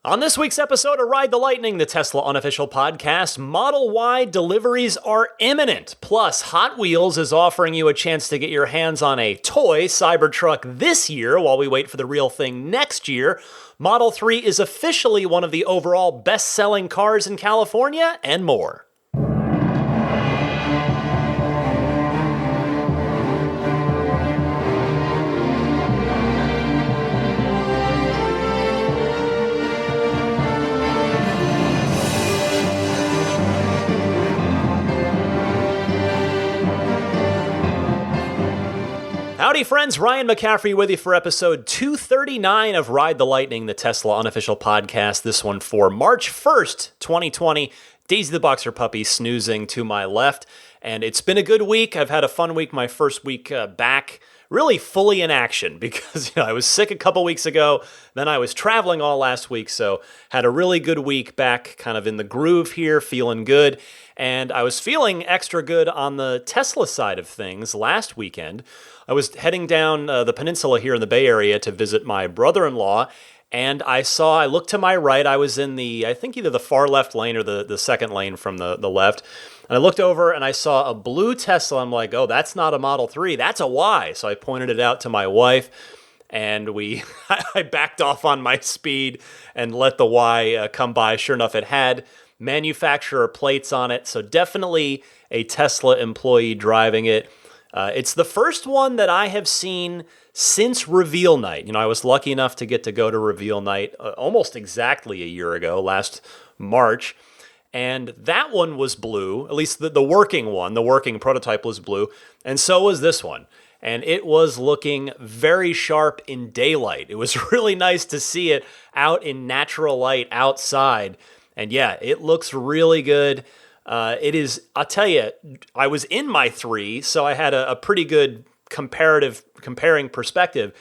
On this week's episode of Ride the Lightning, the Tesla unofficial podcast, Model Y deliveries are imminent. Plus, Hot Wheels is offering you a chance to get your hands on a toy Cybertruck this year while we wait for the real thing next year. Model 3 is officially one of the overall best-selling cars in California, and more. Howdy friends, Ryan McCaffrey with you for episode 239 of Ride the Lightning, the Tesla unofficial podcast. This one for March 1st, 2020. Daisy the Boxer Puppy snoozing to my left. And it's been a good week. I've had a fun week, my first week back really fully in action because I was sick a couple weeks ago. Then I was traveling all last week, so had a really good week back kind of in the groove here, feeling good. And I was feeling extra good on the Tesla side of things last weekend. I was heading down the peninsula here in the Bay Area to visit my brother-in-law, and I looked to my right. I was in I think either the far left lane or the second lane from the left. And I looked over and I saw a blue Tesla. I'm like, oh, that's not a Model 3, that's a Y. So I pointed it out to my wife, and I backed off on my speed and let the Y come by. Sure enough, it had manufacturer plates on it. So definitely a Tesla employee driving it. It's the first one that I have seen since reveal night. I was lucky enough to get to go to reveal night almost exactly a year ago, last March. And that one was blue, at least the working one, the working prototype was blue. And so was this one. And it was looking very sharp in daylight. It was really nice to see it out in natural light outside. And yeah, it looks really good. It is, I'll tell you, I was in my 3, so I had a pretty good comparing perspective.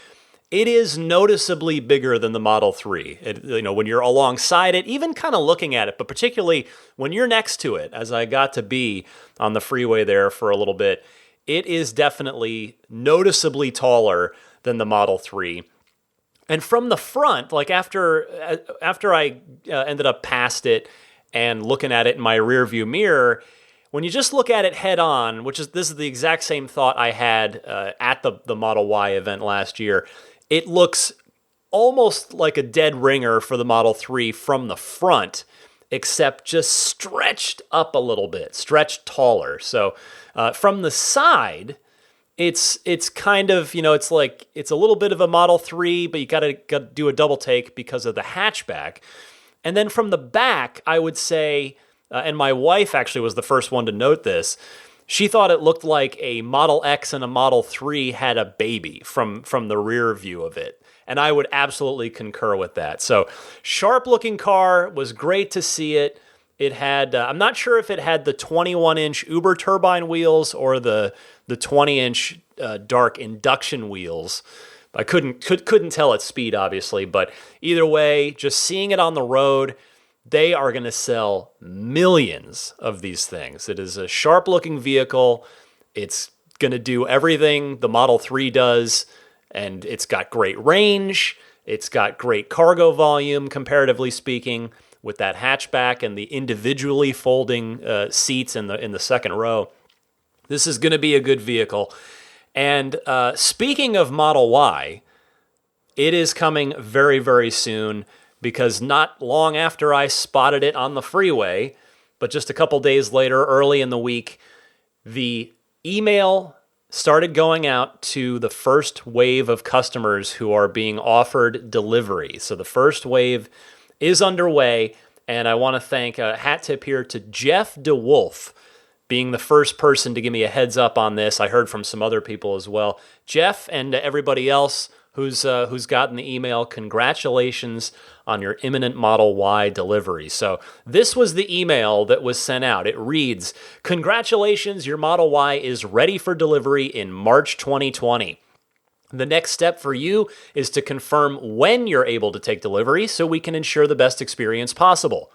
It is noticeably bigger than the Model 3. When you're alongside it, even kind of looking at it, but particularly when you're next to it, as I got to be on the freeway there for a little bit, it is definitely noticeably taller than the Model 3. And from the front, like after I ended up past it and looking at it in my rear view mirror, when you just look at it head on, this is the exact same thought I had at the Model Y event last year, it looks almost like a dead ringer for the Model 3 from the front, except just stretched up a little bit, stretched taller. So from the side, it's kind of, it's a little bit of a Model 3, but you gotta do a double take because of the hatchback. And then from the back, I would say, and my wife actually was the first one to note this, she thought it looked like a Model X and a Model 3 had a baby from the rear view of it. And I would absolutely concur with that. So sharp-looking car, was great to see it. It had, I'm not sure if it had the 21-inch Uber turbine wheels or the 20-inch dark induction wheels. I couldn't tell its speed, obviously, but either way, just seeing it on the road, they are going to sell millions of these things. It is a sharp-looking vehicle. It's going to do everything the Model 3 does, and it's got great range. It's got great cargo volume, comparatively speaking, with that hatchback and the individually folding seats in the second row. This is going to be a good vehicle. And speaking of Model Y, it is coming very, very soon, because not long after I spotted it on the freeway, but just a couple days later, early in the week, the email started going out to the first wave of customers who are being offered delivery. So the first wave is underway, and I want to thank a hat tip here to Jeff DeWolf, being the first person to give me a heads up on this. I heard from some other people as well. Jeff and everybody else who's gotten the email, congratulations on your imminent Model Y delivery. So this was the email that was sent out. It reads, "Congratulations, your Model Y is ready for delivery in March 2020. The next step for you is to confirm when you're able to take delivery so we can ensure the best experience possible.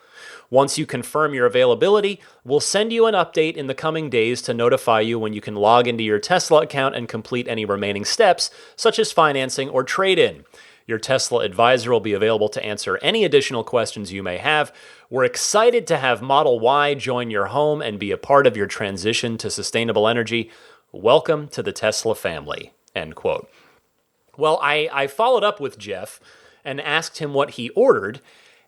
Once you confirm your availability, we'll send you an update in the coming days to notify you when you can log into your Tesla account and complete any remaining steps, such as financing or trade-in. Your Tesla advisor will be available to answer any additional questions you may have. We're excited to have Model Y join your home and be a part of your transition to sustainable energy. Welcome to the Tesla family, end quote. Well, I followed up with Jeff and asked him what he ordered,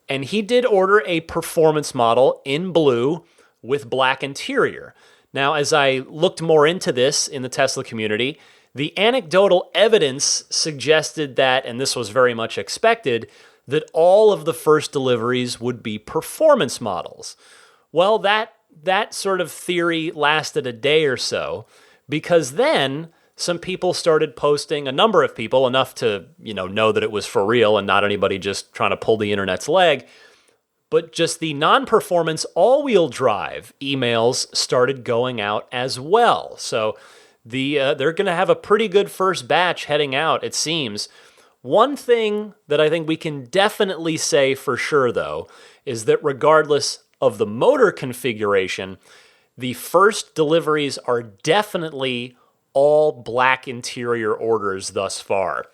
and he did order a performance model in blue with black interior. Now, as I looked more into this in the Tesla community, the anecdotal evidence suggested that, and this was very much expected, that all of the first deliveries would be performance models. Well, that sort of theory lasted a day or so, because then some people started posting, a number of people, enough to know that it was for real and not anybody just trying to pull the internet's leg, but just the non-performance all-wheel drive emails started going out as well. So they're going to have a pretty good first batch heading out, it seems. One thing that I think we can definitely say for sure, though, is that regardless of the motor configuration, the first deliveries are definitely all black interior orders thus far.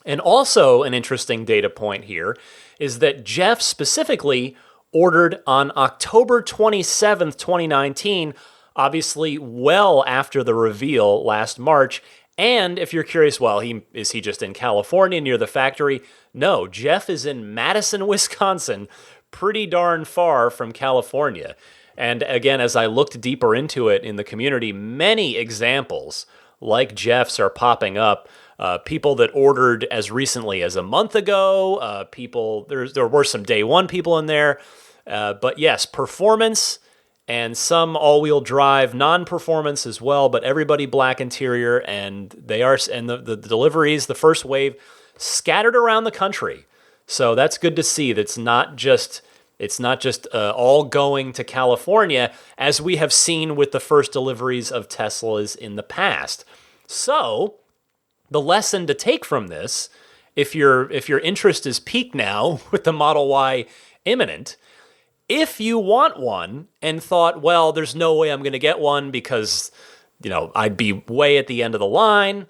And also an interesting data point here is that Jeff specifically ordered on October 27th, 2019, obviously well after the reveal last March. And if you're curious, well, is he just in California near the factory? No, Jeff is in Madison, Wisconsin, pretty darn far from California. And again, as I looked deeper into it in the community, many examples like Jeff's are popping up. People that ordered as recently as a month ago. There were some day one people in there. But yes, performance and some all-wheel drive, non-performance as well, but everybody black interior, and the deliveries, the first wave, scattered around the country. So that's good to see. It's not just all going to California, as we have seen with the first deliveries of Teslas in the past. So the lesson to take from this, if your interest is piqued now with the Model Y imminent, if you want one and thought, well, there's no way I'm going to get one because, I'd be way at the end of the line.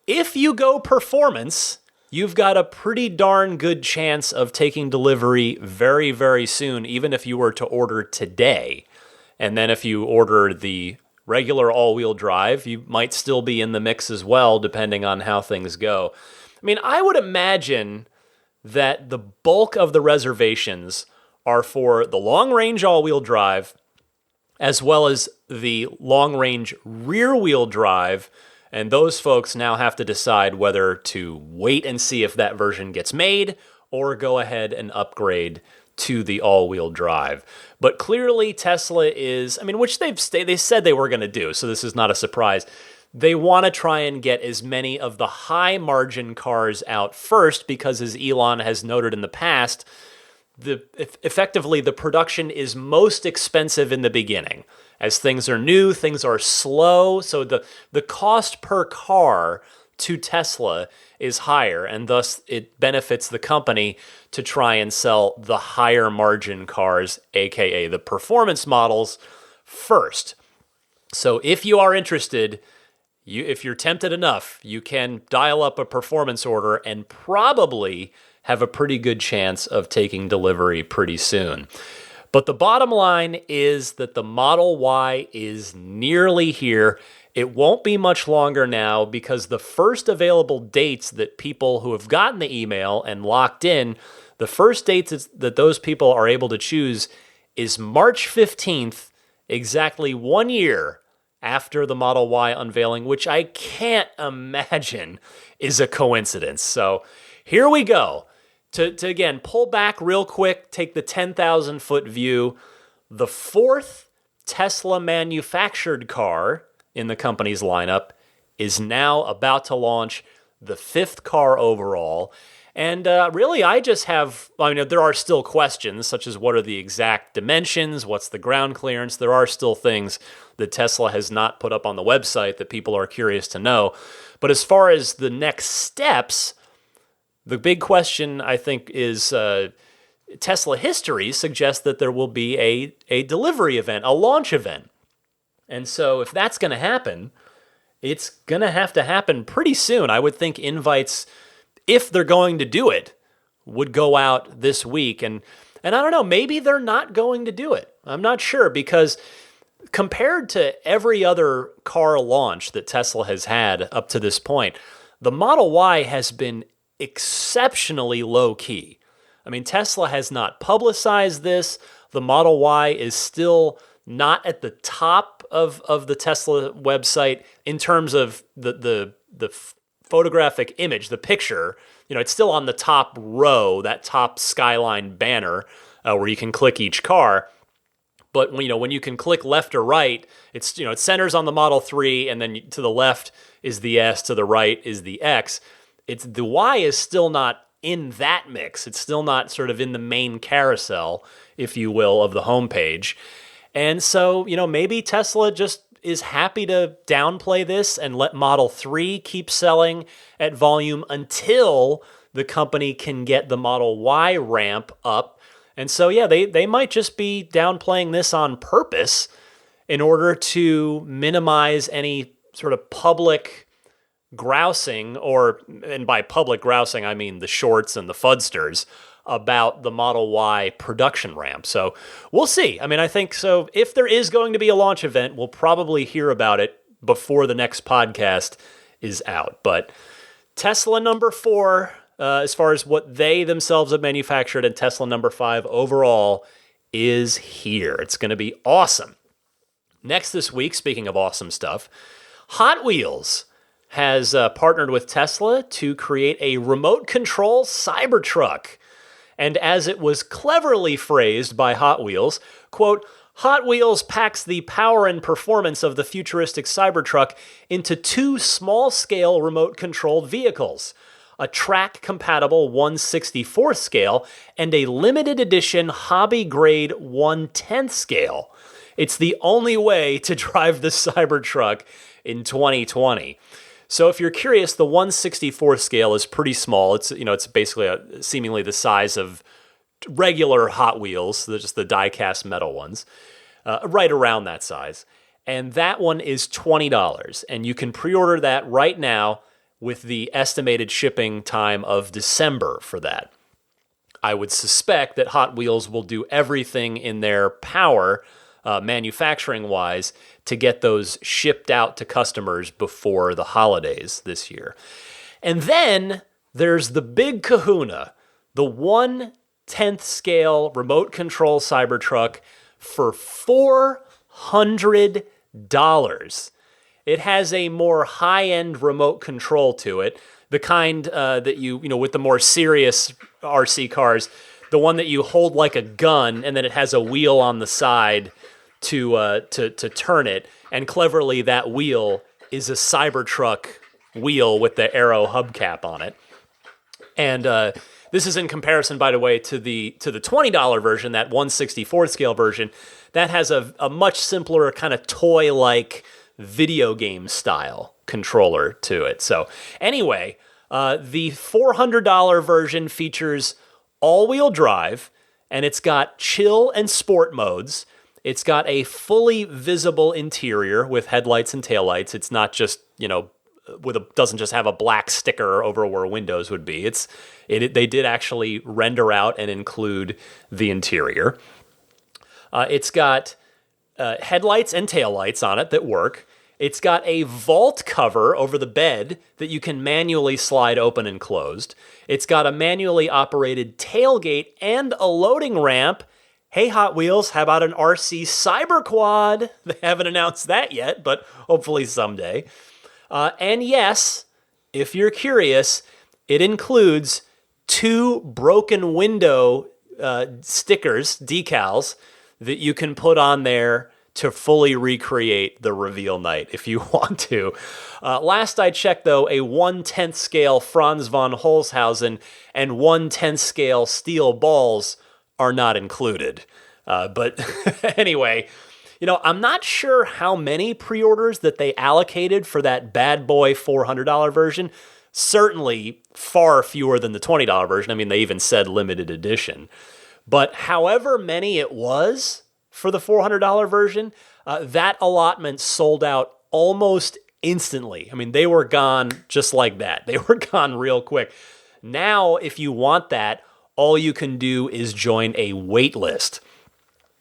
If you go performance, you've got a pretty darn good chance of taking delivery very, very soon, even if you were to order today. And then if you order the regular all-wheel drive, you might still be in the mix as well, depending on how things go. I mean, I would imagine that the bulk of the reservations are for the long-range all-wheel drive, as well as the long-range rear-wheel drive, and those folks now have to decide whether to wait and see if that version gets made, or go ahead and upgrade to the all-wheel drive. But clearly Tesla is, which they said they were going to do, so this is not a surprise. They want to try and get as many of the high-margin cars out first, because as Elon has noted in the past, effectively the production is most expensive in the beginning. As things are new, things are slow, so the cost per car to Tesla is higher, and thus it benefits the company to try and sell the higher margin cars, aka the performance models, first. So if you are interested, if you're tempted enough, you can dial up a performance order and probably have a pretty good chance of taking delivery pretty soon. But the bottom line is that the Model Y is nearly here. It won't be much longer now, because the first available dates that people who have gotten the email and locked in, the first dates that those people are able to choose is March 15th, exactly 1 year after the Model Y unveiling, which I can't imagine is a coincidence. So here we go. To again, pull back real quick, take the 10,000-foot view. The fourth Tesla manufactured car in the company's lineup is now about to launch, the fifth car overall. And really, I just have, there are still questions, such as what are the exact dimensions, what's the ground clearance. There are still things that Tesla has not put up on the website that people are curious to know. But as far as the next steps, the big question, I think, is Tesla history suggests that there will be a delivery event, a launch event. And so if that's going to happen, it's going to have to happen pretty soon. I would think invites if they're going to do it, would go out this week. And I don't know, maybe they're not going to do it. I'm not sure, because compared to every other car launch that Tesla has had up to this point, the Model Y has been exceptionally low key. I mean, Tesla has not publicized this. The Model Y is still not at the top of the Tesla website in terms of the photographic image, the picture. It's still on the top row, that top skyline banner where you can click each car. But when you can click left or right, it centers on the Model 3, and then to the left is the S, to the right is the X. The Y is still not in that mix. It's still not sort of in the main carousel, if you will, of the homepage. And so, maybe Tesla just is happy to downplay this and let Model 3 keep selling at volume until the company can get the Model Y ramp up. And so, yeah, they might just be downplaying this on purpose in order to minimize any sort of public grousing, and by public grousing, I mean the shorts and the fudsters, about the Model Y production ramp. So we'll see. I mean, I think so. If there is going to be a launch event, we'll probably hear about it before the next podcast is out. But Tesla number 4, as far as what they themselves have manufactured, and Tesla number 5 overall is here. It's going to be awesome. Next this week, speaking of awesome stuff, Hot Wheels has partnered with Tesla to create a remote control Cybertruck. And as it was cleverly phrased by Hot Wheels, quote, Hot Wheels packs the power and performance of the futuristic Cybertruck into 2 small-scale remote-controlled vehicles, a track-compatible 1/64th scale and a limited edition hobby-grade 1/10th scale. It's the only way to drive the Cybertruck in 2020. So if you're curious, the 1/64th scale is pretty small. It's basically seemingly the size of regular Hot Wheels, just the die-cast metal ones, right around that size. And that one is $20, and you can pre-order that right now with the estimated shipping time of December for that. I would suspect that Hot Wheels will do everything in their power, manufacturing-wise, to get those shipped out to customers before the holidays this year. And then there's the big kahuna, the 1/10th scale remote control Cybertruck for $400. It has a more high-end remote control to it, the kind that with the more serious RC cars, the one that you hold like a gun, and then it has a wheel on the side to turn it. And cleverly, that wheel is a Cybertruck wheel with the Aero hubcap on it. And this is in comparison, by the way, to the $20 version, that 1/64th scale version, that has a much simpler kind of toy-like video game style controller to it. So anyway, the $400 version features all-wheel drive, and it's got chill and sport modes. It's got a fully visible interior with headlights and taillights. It's not just, doesn't just have a black sticker over where windows would be. They did actually render out and include the interior. It's got headlights and taillights on it that work. It's got a vault cover over the bed that you can manually slide open and closed. It's got a manually operated tailgate and a loading ramp. Hey, Hot Wheels, how about an RC Cyber Quad? They haven't announced that yet, but hopefully someday. And yes, if you're curious, it includes 2 broken window stickers, decals, that you can put on there to fully recreate the reveal night if you want to. Last I checked, though, a 1/10th scale Franz von Holzhausen and 1/10th scale steel balls are not included. But anyway, I'm not sure how many pre-orders that they allocated for that bad boy $400 version. Certainly far fewer than the $20 version. I mean, they even said limited edition. But however many it was for the $400 version, that allotment sold out almost instantly. I mean, they were gone just like that. They were gone real quick. Now, if you want that, all you can do is join a wait list.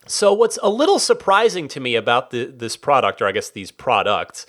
So what's a little surprising to me about this product, or I guess these products,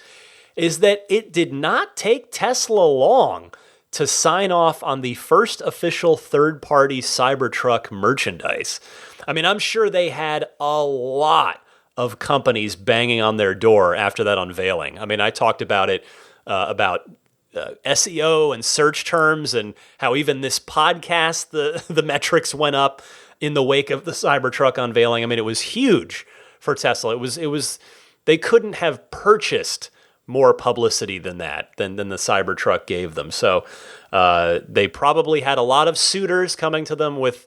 is that it did not take Tesla long to sign off on the first official third-party Cybertruck merchandise. I mean, I'm sure they had a lot of companies banging on their door after that unveiling. I mean, I talked about it, about SEO and search terms, and how even this podcast, the metrics went up in the wake of the Cybertruck unveiling. I mean, it was huge for Tesla. It was they couldn't have purchased more publicity than that, than the Cybertruck gave them. So they probably had a lot of suitors coming to them with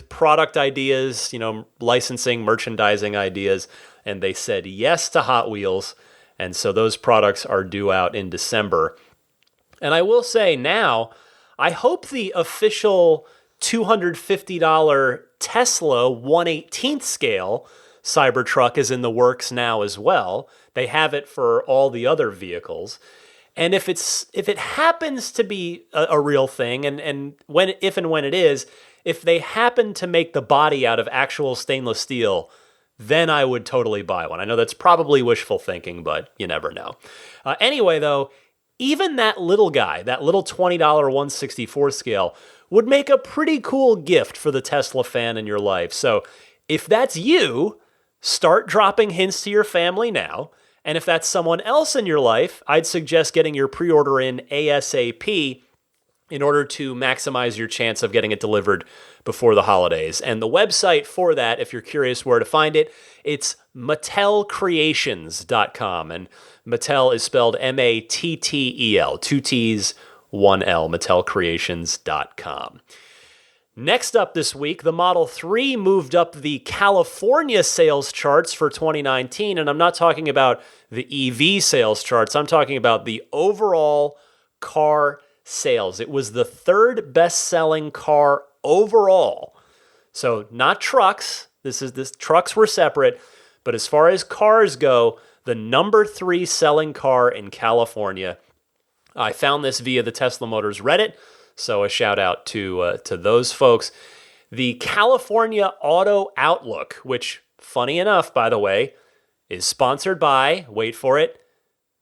product ideas, licensing, merchandising ideas, and they said yes to Hot Wheels. And so those products are due out in December. And I will say now, I hope the official $250 Tesla 1/18th scale Cybertruck is in the works now as well. They have it for all the other vehicles. And if it happens to be a real thing, and when it is, if they happen to make the body out of actual stainless steel, then I would totally buy one. I know that's probably wishful thinking, but you never know. Anyway, though, even that little guy, that little $20 1/64 scale, would make a pretty cool gift for the Tesla fan in your life. So if that's you, start dropping hints to your family now. And if that's someone else in your life, I'd suggest getting your pre-order in ASAP in order to maximize your chance of getting it delivered before the holidays. And the website for that, if you're curious where to find it, it's mattelcreations.com. And Mattel is spelled Mattel, 2 T's, 1 L, mattelcreations.com. Next up this week, the Model 3 moved up the California sales charts for 2019, and I'm not talking about the EV sales charts. I'm talking about the overall car sales. It was the third best-selling car overall. So not trucks. This trucks were separate, but as far as cars go, the number 3 selling car in California. I found this via the Tesla Motors Reddit. So a shout out to those folks. The California Auto Outlook, which, funny enough, by the way, is sponsored by, wait for it,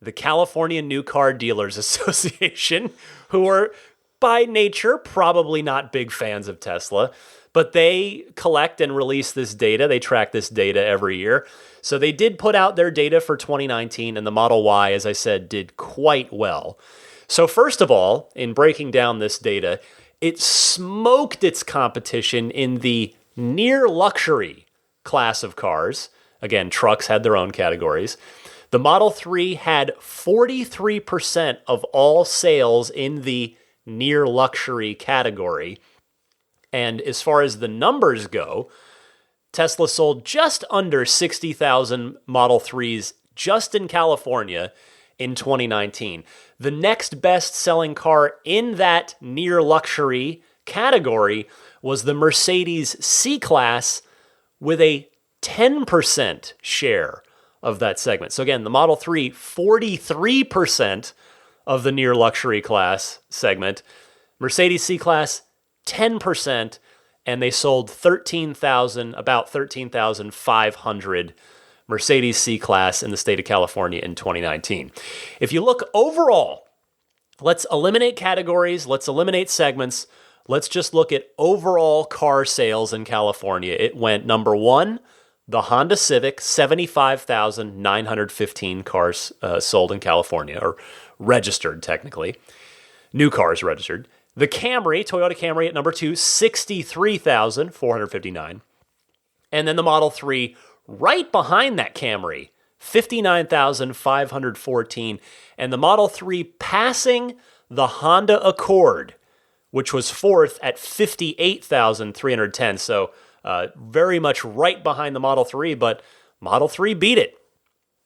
the California New Car Dealers Association, who are by nature probably not big fans of Tesla, but they collect and release this data. They track this data every year. So they did put out their data for 2019, and the Model Y, as I said, did quite well. So first of all, in breaking down this data, it smoked its competition in the near luxury class of cars. Again, trucks had their own categories. The Model 3 had 43% of all sales in the near luxury category. And as far as the numbers go, Tesla sold just under 60,000 Model 3s just in California in 2019. The next best-selling car in that near luxury category was the Mercedes C-Class with a 10% share of that segment. So again, the Model 3, 43% of the near luxury class segment. Mercedes C-Class, 10%, and they sold about 13,500 Mercedes C-Class in the state of California in 2019. If you look overall, let's eliminate categories, let's eliminate segments, let's just look at overall car sales in California. It went number 1, the Honda Civic, 75,915 cars sold in California, or registered technically. New cars registered. The Camry, Toyota Camry at number 2, 63,459. And then the Model 3 right behind that Camry, 59,514. And the Model 3 passing the Honda Accord, which was 4th at 58,310. So very much right behind the Model 3, but Model 3 beat it.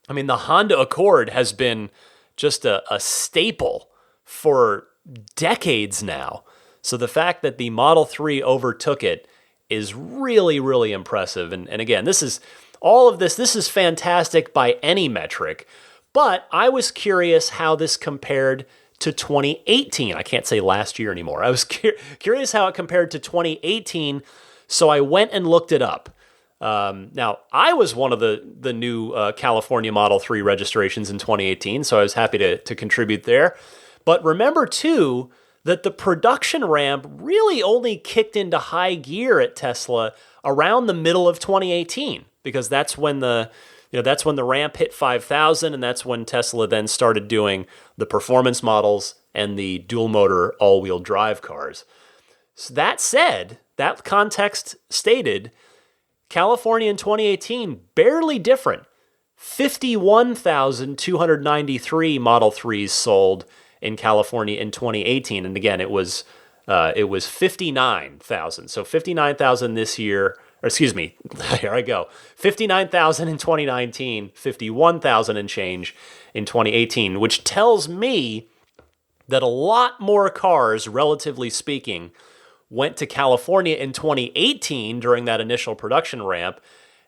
I mean, the Honda Accord has been just a staple for decades now. So the fact that the Model 3 overtook it is really, really impressive. And again, this is fantastic by any metric, but I was curious how this compared to 2018. I can't say last year anymore. I was curious how it compared to 2018, so I went and looked it up. Now, I was one of the new California Model 3 registrations in 2018, so I was happy to contribute there. But remember, too, that the production ramp really only kicked into high gear at Tesla around the middle of 2018, because that's when the ramp hit 5,000, and that's when Tesla then started doing the performance models and the dual motor all-wheel drive cars. So that said, that context stated, California in 2018, barely different. 51,293 Model 3s sold in California in 2018. And again, it was 59,000. So 59,000 this year, or excuse me, here I go. 59,000 in 2019, 51,000 and change in 2018, which tells me that a lot more cars, relatively speaking, went to California in 2018 during that initial production ramp,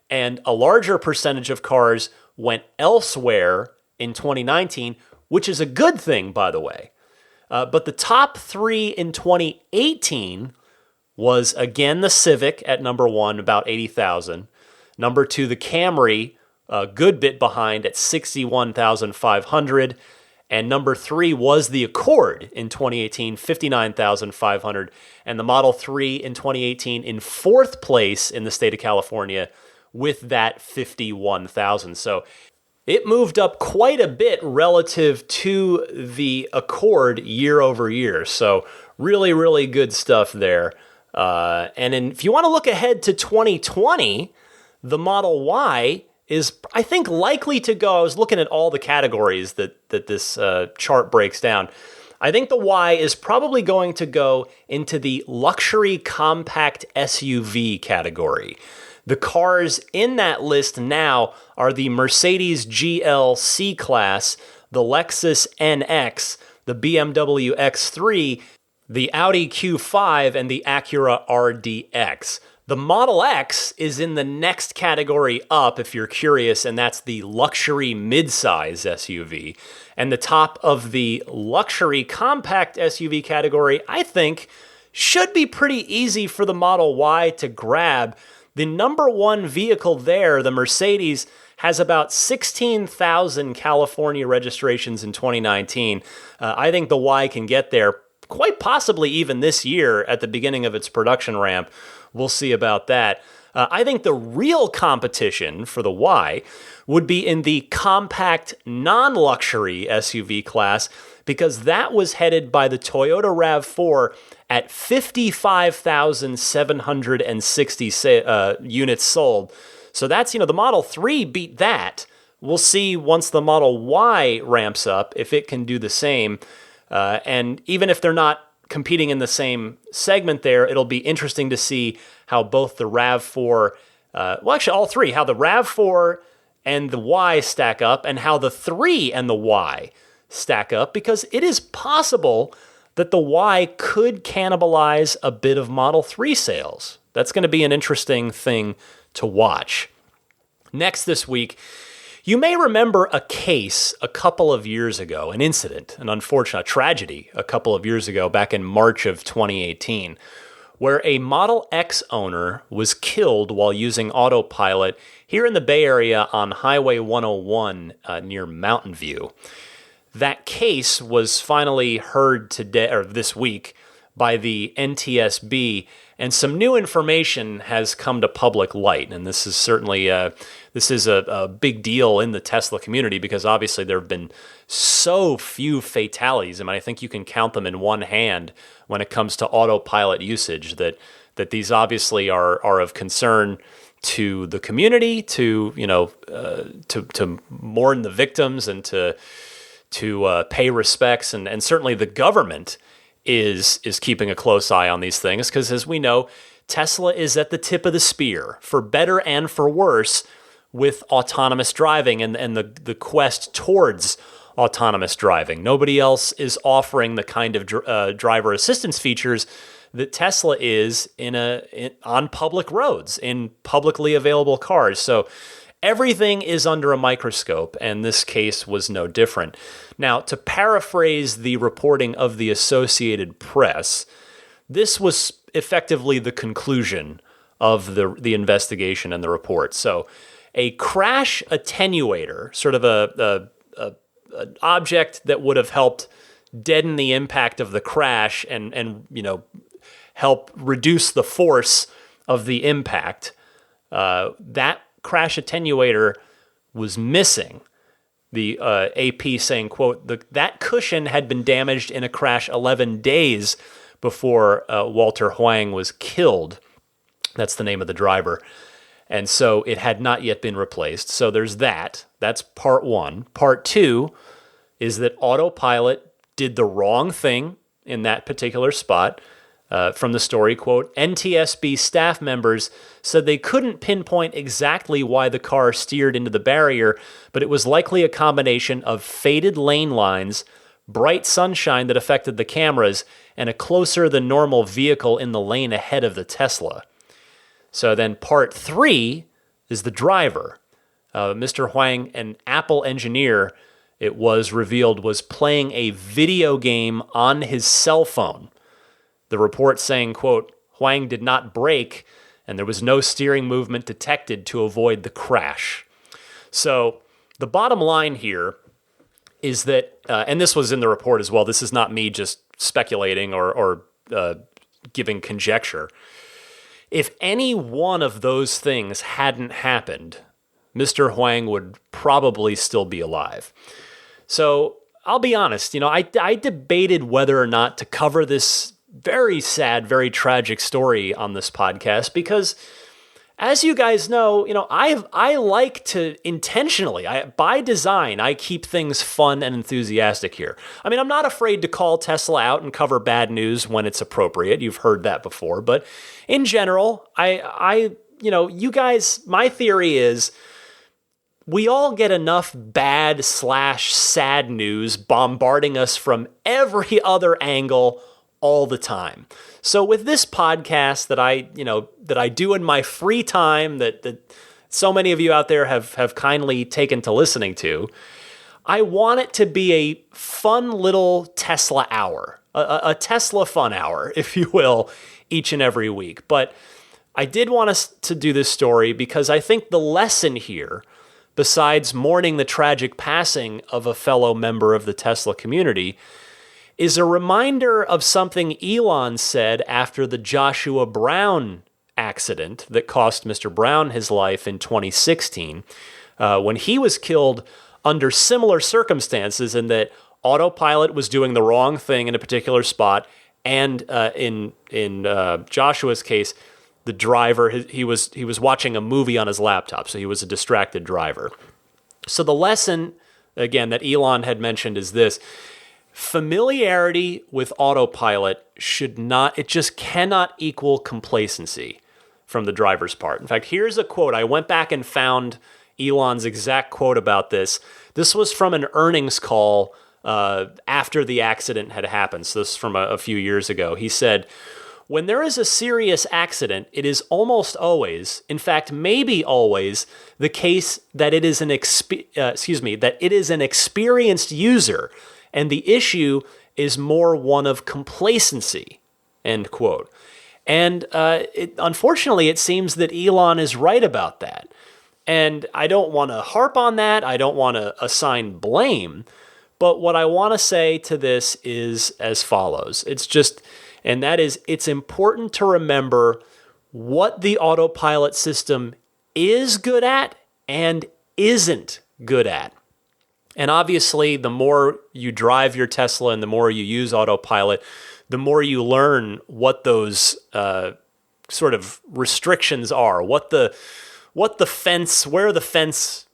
and a larger percentage of cars went elsewhere in 2019, which is a good thing, by the way. But the top three in 2018 was, again, the Civic at number one, about 80,000. Number two, the Camry, a good bit behind at 61,500. And number three was the Accord in 2018, 59,500. And the Model 3 in 2018 in fourth place in the state of California with that 51,000. So it moved up quite a bit relative to the Accord year over year. So really, really good stuff there. If you want to look ahead to 2020, the Model Y is, I think, likely to go. I was looking at all the categories that this chart breaks down. I think the Y is probably going to go into the luxury compact SUV category. The cars in that list now are the Mercedes GL C-Class, the Lexus NX, the BMW X3, the Audi Q5, and the Acura RDX. The Model X is in the next category up, if you're curious, and that's the luxury midsize SUV. And the top of the luxury compact SUV category, I think, should be pretty easy for the Model Y to grab. The number one vehicle there, the Mercedes, has about 16,000 California registrations in 2019. I think the Y can get there, quite possibly even this year at the beginning of its production ramp. We'll see about that. I think the real competition for the Y would be in the compact non-luxury SUV class, because that was headed by the Toyota RAV4 at 55,760 units sold. So that's, the Model 3 beat that. We'll see once the Model Y ramps up if it can do the same. And even if they're not competing in the same segment there, it'll be interesting to see how both the RAV4, all three, how the RAV4 and the Y stack up, and how the 3 and the Y stack up, because it is possible that the Y could cannibalize a bit of Model 3 sales. That's going to be an interesting thing to watch. Next this week, you may remember a case a couple of years ago, an incident, an unfortunate tragedy a couple of years ago, back in March of 2018, where a Model X owner was killed while using autopilot here in the Bay Area on Highway 101 near Mountain View. That case was finally heard today, or this week, by the NTSB, and some new information has come to public light. And this is certainly a big deal in the Tesla community, because obviously there have been so few fatalities. I mean, I think you can count them in one hand when it comes to autopilot usage, that these obviously are of concern to the community, to mourn the victims and to pay respects, and certainly the government is keeping a close eye on these things, because as we know, Tesla is at the tip of the spear, for better and for worse, with autonomous driving and the quest towards autonomous driving. Nobody else is offering the kind of driver assistance features that Tesla is on public roads, in publicly available cars. So everything is under a microscope, and this case was no different. Now, to paraphrase the reporting of the Associated Press, this was effectively the conclusion of the investigation and the report. So, a crash attenuator, sort of an object that would have helped deaden the impact of the crash and help reduce the force of the impact, that crash attenuator was missing. The AP saying, quote, that cushion had been damaged in a crash 11 days before Walter Huang was killed. That's the name of the driver. And so it had not yet been replaced. So there's that. That's part one. Part two is that autopilot did the wrong thing in that particular spot. From the story, quote, NTSB staff members said they couldn't pinpoint exactly why the car steered into the barrier, but it was likely a combination of faded lane lines, bright sunshine that affected the cameras, and a closer than normal vehicle in the lane ahead of the Tesla. So then part three is the driver. Mr. Huang, an Apple engineer, it was revealed, was playing a video game on his cell phone. The report saying, quote, Huang did not brake, and there was no steering movement detected to avoid the crash. So the bottom line here is that, and this was in the report as well, this is not me just speculating or giving conjecture. If any one of those things hadn't happened, Mr. Huang would probably still be alive. So I'll be honest, I debated whether or not to cover this very sad, very tragic story on this podcast because, as you guys know, I like to intentionally, by design, I keep things fun and enthusiastic here. I mean, I'm not afraid to call Tesla out and cover bad news when it's appropriate. You've heard that before, but in general, you guys, my theory is we all get enough bad/sad news bombarding us from every other angle all the time. So with this podcast that I do in my free time that so many of you out there have kindly taken to listening to, I want it to be a fun little Tesla hour, a Tesla fun hour, if you will, each and every week. But I did want us to do this story because I think the lesson here, besides mourning the tragic passing of a fellow member of the Tesla community, is a reminder of something Elon said after the Joshua Brown accident that cost Mr. Brown his life in 2016, when he was killed under similar circumstances in that autopilot was doing the wrong thing in a particular spot, and in Joshua's case, the driver, he was watching a movie on his laptop, so he was a distracted driver. So the lesson, again, that Elon had mentioned is this: familiarity with autopilot it just cannot equal complacency from the driver's part. In fact, here's a quote. I went back and found Elon's exact quote about this. This was from an earnings call after the accident had happened. So this is from a few years ago. He said, "When there is a serious accident, it is almost always, in fact, maybe always, the case that it is an experienced user, and the issue is more one of complacency," end quote. And unfortunately, it seems that Elon is right about that. And I don't want to harp on that. I don't want to assign blame. But what I want to say to this is as follows. It's important to remember what the autopilot system is good at and isn't good at. And obviously, the more you drive your Tesla and the more you use autopilot, the more you learn what those sort of restrictions are, where the fence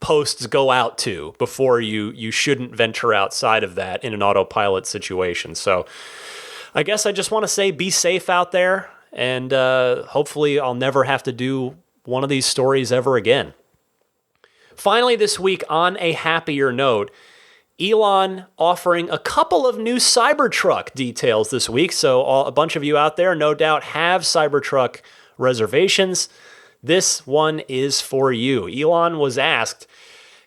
posts go out to before you shouldn't venture outside of that in an autopilot situation. So I guess I just want to say be safe out there, and hopefully I'll never have to do one of these stories ever again. Finally, this week, on a happier note, Elon offering a couple of new Cybertruck details this week. So a bunch of you out there no doubt have Cybertruck reservations. This one is for you. Elon was asked,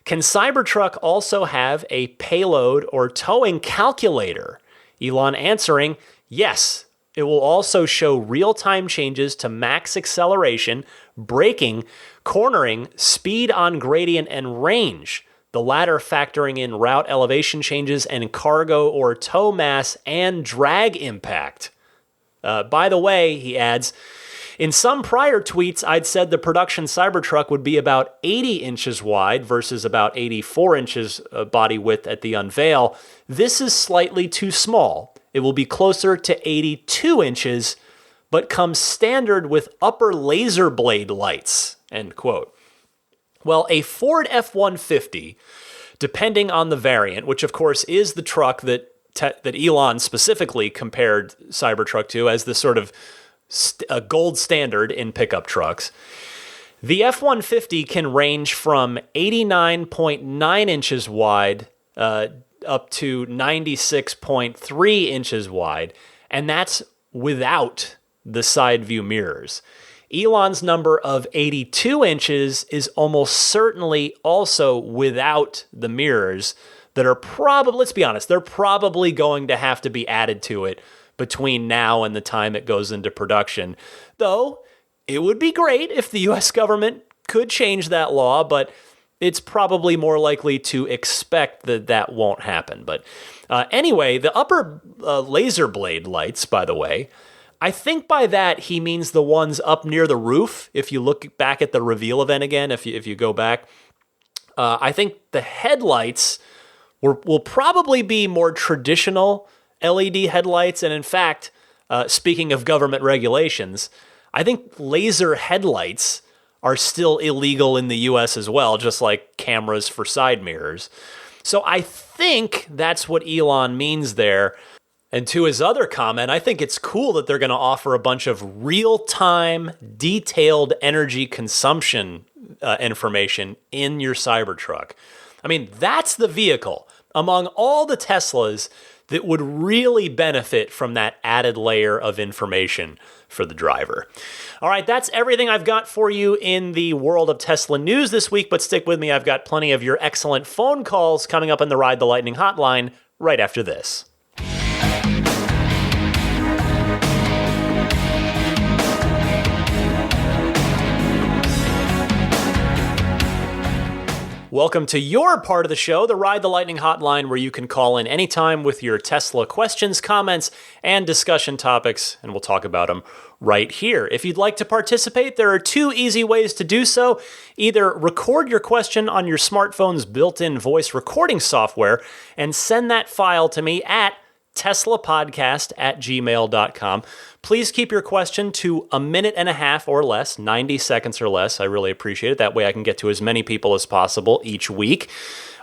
can Cybertruck also have a payload or towing calculator? Elon answering, yes. It will also show real-time changes to max acceleration, braking, cornering, speed on gradient, and range, the latter factoring in route elevation changes and cargo or tow mass and drag impact. By the way, he adds, in some prior tweets, I'd said the production Cybertruck would be about 80 inches wide versus about 84 inches body width at the unveil. This is slightly too small. It will be closer to 82 inches, but comes standard with upper laser blade lights, end quote. Well, a Ford F-150, depending on the variant, which of course is the truck that Elon specifically compared Cybertruck to as the sort of a gold standard in pickup trucks, the F-150 can range from 89.9 inches wide up to 96.3 inches wide, and that's without the side view mirrors. Elon's number of 82 inches is almost certainly also without the mirrors that are probably, let's be honest, they're probably going to have to be added to it between now and the time it goes into production. Though, it would be great if the US government could change that law, but it's probably more likely to expect that that won't happen. But anyway, the upper laser blade lights, by the way, I think by that he means the ones up near the roof. If you look back at the reveal event again, if you go back, I think the headlights will probably be more traditional LED headlights. And in fact, speaking of government regulations, I think laser headlights are still illegal in the US as well, just like cameras for side mirrors. So I think that's what Elon means there. And to his other comment, I think it's cool that they're going to offer a bunch of real-time, detailed energy consumption information in your Cybertruck. I mean, that's the vehicle among all the Teslas that would really benefit from that added layer of information for the driver. All right, that's everything I've got for you in the world of Tesla news this week, but stick with me. I've got plenty of your excellent phone calls coming up in the Ride the Lightning hotline right after this. Welcome to your part of the show, the Ride the Lightning hotline, where you can call in anytime with your Tesla questions, comments, and discussion topics, and we'll talk about them right here. If you'd like to participate, there are two easy ways to do so. Either record your question on your smartphone's built-in voice recording software and send that file to me at teslapodcast@gmail.com. Please keep your question to a minute and a half or less, 90 seconds or less. I really appreciate it. That way I can get to as many people as possible each week.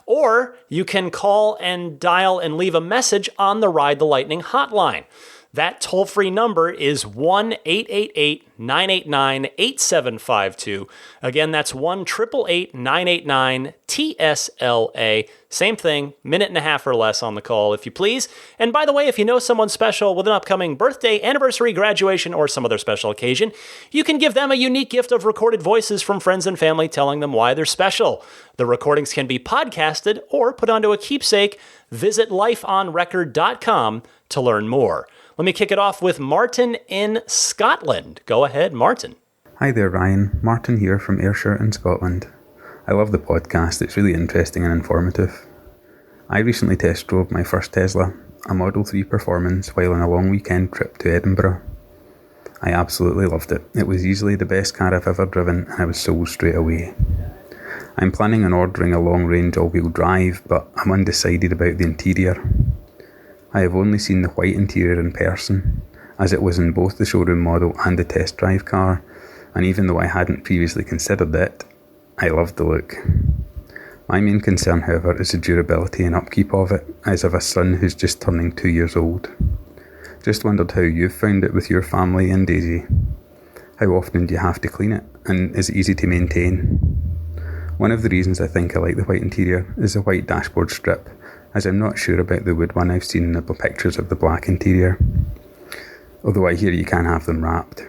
Or you can call and dial and leave a message on the Ride the Lightning hotline. That toll-free number is 1-888-989-8752. Again, that's 1-888-989-TSLA. Same thing, minute and a half or less on the call, if you please. And by the way, if you know someone special with an upcoming birthday, anniversary, graduation, or some other special occasion, you can give them a unique gift of recorded voices from friends and family telling them why they're special. The recordings can be podcasted or put onto a keepsake. Visit lifeonrecord.com to learn more. Let me kick it off with Martin in Scotland. Go ahead, Martin. Hi there, Ryan. Martin here from Ayrshire in Scotland. I love the podcast. It's really interesting and informative. I recently test drove my first Tesla, a Model 3 Performance, while on a long weekend trip to Edinburgh. I absolutely loved it. It was easily the best car I've ever driven, and I was sold straight away. I'm planning on ordering a long-range all-wheel drive, but I'm undecided about the interior. I have only seen the white interior in person, as it was in both the showroom model and the test drive car, and even though I hadn't previously considered it, I loved the look. My main concern, however, is the durability and upkeep of it, as I have a son who's just turning 2 years old. Just wondered how you've found it with your family and Daisy. How often do you have to clean it, and is it easy to maintain? One of the reasons I think I like the white interior is the white dashboard strip, as I'm not sure about the wood one I've seen in the pictures of the black interior. Although I hear you can have them wrapped.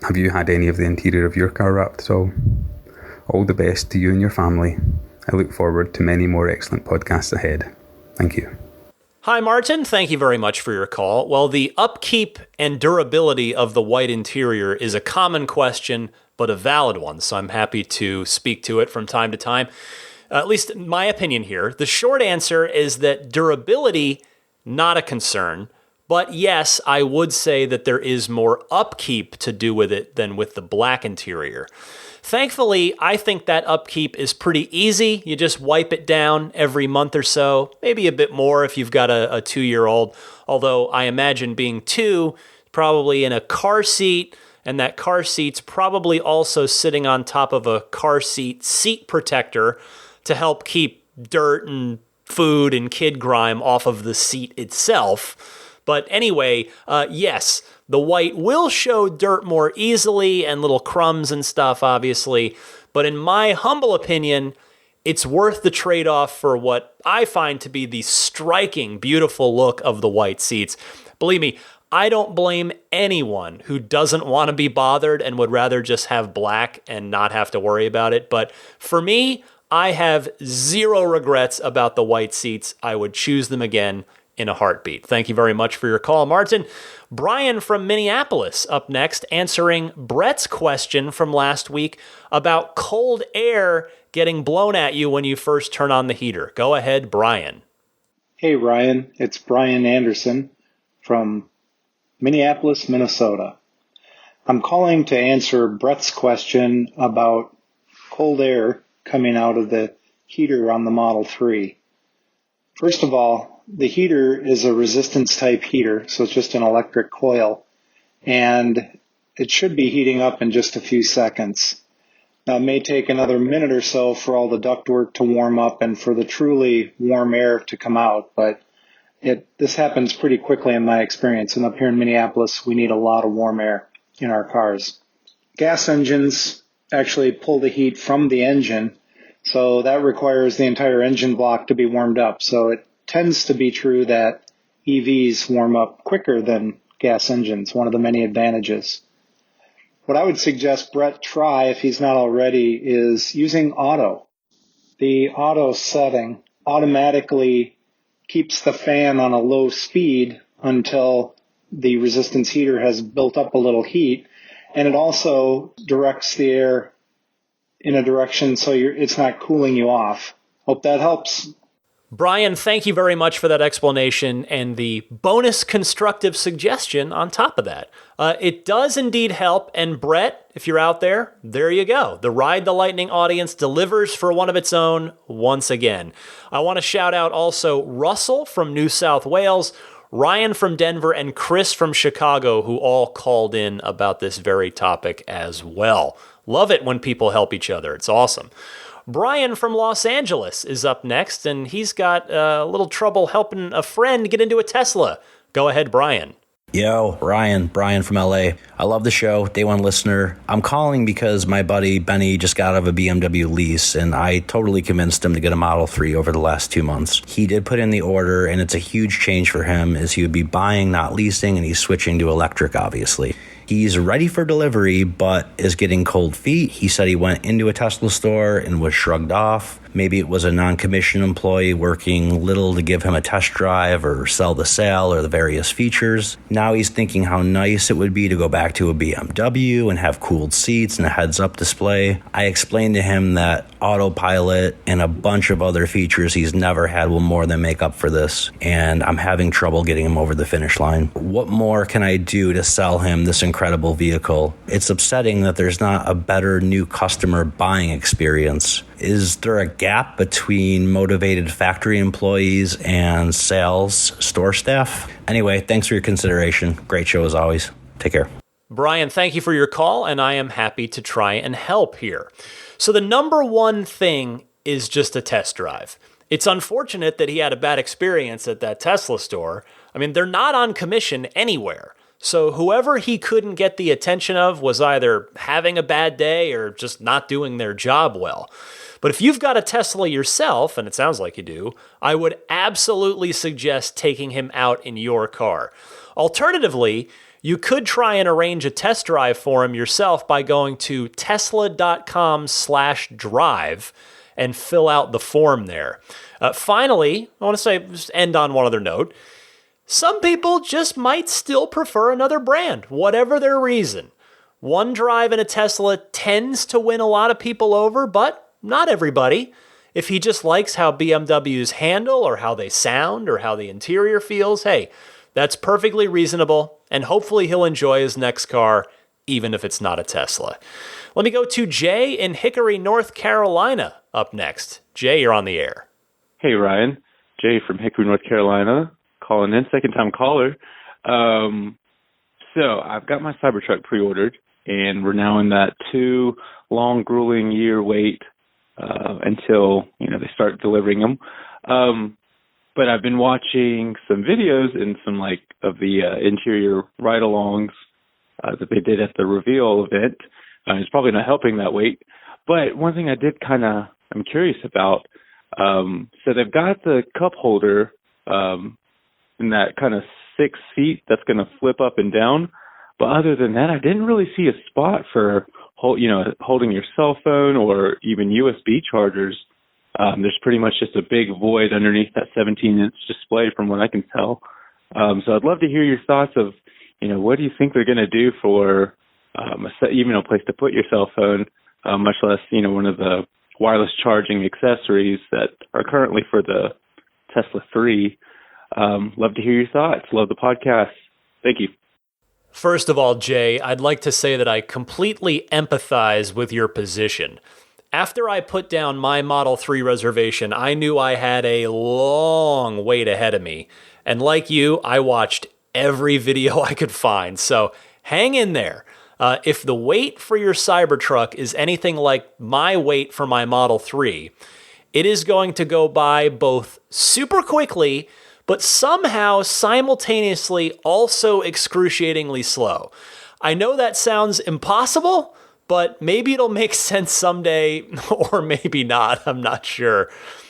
Have you had any of the interior of your car wrapped at all? All the best to you and your family. I look forward to many more excellent podcasts ahead. Thank you. Hi, Martin. Thank you very much for your call. Well, the upkeep and durability of the white interior is a common question, but a valid one, so I'm happy to speak to it from time to time. At least my opinion here. The short answer is that durability, not a concern, but yes, I would say that there is more upkeep to do with it than with the black interior. Thankfully, I think that upkeep is pretty easy. You just wipe it down every month or so, maybe a bit more if you've got a 2-year-old. Although I imagine being 2, probably in a car seat, and that car seat's probably also sitting on top of a car seat protector to help keep dirt and food and kid grime off of the seat itself. But anyway, yes, the white will show dirt more easily and little crumbs and stuff, obviously. But in my humble opinion, it's worth the trade-off for what I find to be the striking, beautiful look of the white seats. Believe me, I don't blame anyone who doesn't want to be bothered and would rather just have black and not have to worry about it. But for me, I have zero regrets about the white seats. I would choose them again in a heartbeat. Thank you very much for your call, Martin. Brian from Minneapolis up next, answering Brett's question from last week about cold air getting blown at you when you first turn on the heater. Go ahead, Brian. Hey, Ryan. It's Brian Anderson from Minneapolis, Minnesota. I'm calling to answer Brett's question about cold air coming out of the heater on the Model 3. First of all, the heater is a resistance type heater, so it's just an electric coil, and it should be heating up in just a few seconds. Now, it may take another minute or so for all the ductwork to warm up and for the truly warm air to come out, but this happens pretty quickly in my experience. And up here in Minneapolis, we need a lot of warm air in our cars. Gas engines actually pull the heat from the engine, so that requires the entire engine block to be warmed up. So it tends to be true that EVs warm up quicker than gas engines, one of the many advantages. What I would suggest Brett try, if he's not already, is using auto. The auto setting automatically keeps the fan on a low speed until the resistance heater has built up a little heat, and it also directs the air in a direction so it's not cooling you off. Hope that helps. Brian, thank you very much for that explanation and the bonus constructive suggestion on top of that. It does indeed help, and Brett, if you're out there, there you go. The Ride the Lightning audience delivers for one of its own once again. I want to shout out also Russell from New South Wales, Ryan from Denver, and Chris from Chicago, who all called in about this very topic as well. Love it when people help each other. It's awesome. Brian from Los Angeles is up next, and he's got a little trouble helping a friend get into a Tesla. Go ahead, Brian. Yo, Brian from LA. I love the show, day one listener. I'm calling because my buddy Benny just got out of a BMW lease, and I totally convinced him to get a Model 3 over the last 2 months. He did put in the order, and it's a huge change for him as he would be buying, not leasing, and he's switching to electric, obviously. He's ready for delivery, but is getting cold feet. He said he went into a Tesla store and was shrugged off. Maybe it was a non-commissioned employee working little to give him a test drive or sell the sale or the various features. Now he's thinking how nice it would be to go back to a BMW and have cooled seats and a heads-up display. I explained to him that autopilot and a bunch of other features he's never had will more than make up for this, and I'm having trouble getting him over the finish line. What more can I do to sell him this incredible vehicle? It's upsetting that there's not a better new customer buying experience. Is there a gap between motivated factory employees and sales store staff? Anyway, thanks for your consideration. Great show as always. Take care. Brian, thank you for your call, and I am happy to try and help here. So the number one thing is just a test drive. It's unfortunate that he had a bad experience at that Tesla store. I mean, they're not on commission anywhere. So whoever he couldn't get the attention of was either having a bad day or just not doing their job well. But if you've got a Tesla yourself, and it sounds like you do, I would absolutely suggest taking him out in your car. Alternatively, You could try and arrange a test drive for him yourself by going to tesla.com/drive and fill out the form there. Finally, I want to just end on one other note. Some people just might still prefer another brand, whatever their reason. One drive in a Tesla tends to win a lot of people over, but not everybody. If he just likes how BMWs handle or how they sound or how the interior feels, hey, that's perfectly reasonable, and hopefully he'll enjoy his next car, even if it's not a Tesla. Let me go to Jay in Hickory, North Carolina up next. Jay, you're on the air. Hey, Ryan. Jay from Hickory, North Carolina, calling in, second-time caller. So I've got my Cybertruck pre-ordered, and we're now in that 2 long, grueling year wait until, they start delivering them. But I've been watching some videos and some of the interior ride-alongs that they did at the reveal event. It's probably not helping that wait. But one thing I'm curious about, so they've got the cup holder in that kind of 6 feet that's going to flip up and down. But other than that, I didn't really see a spot for holding your cell phone or even USB chargers. There's pretty much just a big void underneath that 17-inch display from what I can tell. So I'd love to hear your thoughts of, what do you think they're going to do for even a place to put your cell phone, much less, one of the wireless charging accessories that are currently for the Tesla 3. Love to hear your thoughts. Love the podcast. Thank you. First of all, Jay, I'd like to say that I completely empathize with your position. After I put down my Model 3 reservation, I knew I had a long wait ahead of me. And like you, I watched every video I could find. So hang in there. If the wait for your Cybertruck is anything like my wait for my Model 3, it is going to go by both super quickly, but somehow simultaneously also excruciatingly slow. I know that sounds impossible, but maybe it'll make sense someday, or maybe not. I'm not sure.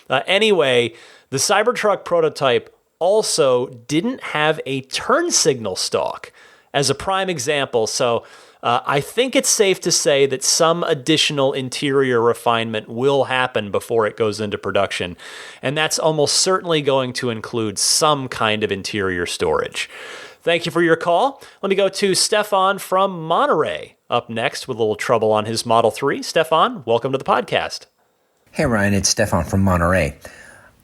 Anyway, the Cybertruck prototype also didn't have a turn signal stalk as a prime example. So I think it's safe to say that some additional interior refinement will happen before it goes into production. And that's almost certainly going to include some kind of interior storage. Thank you for your call. Let me go to Stefan from Monterey up next with a little trouble on his Model 3. Stefan, welcome to the podcast. Hey, Ryan, it's Stefan from Monterey.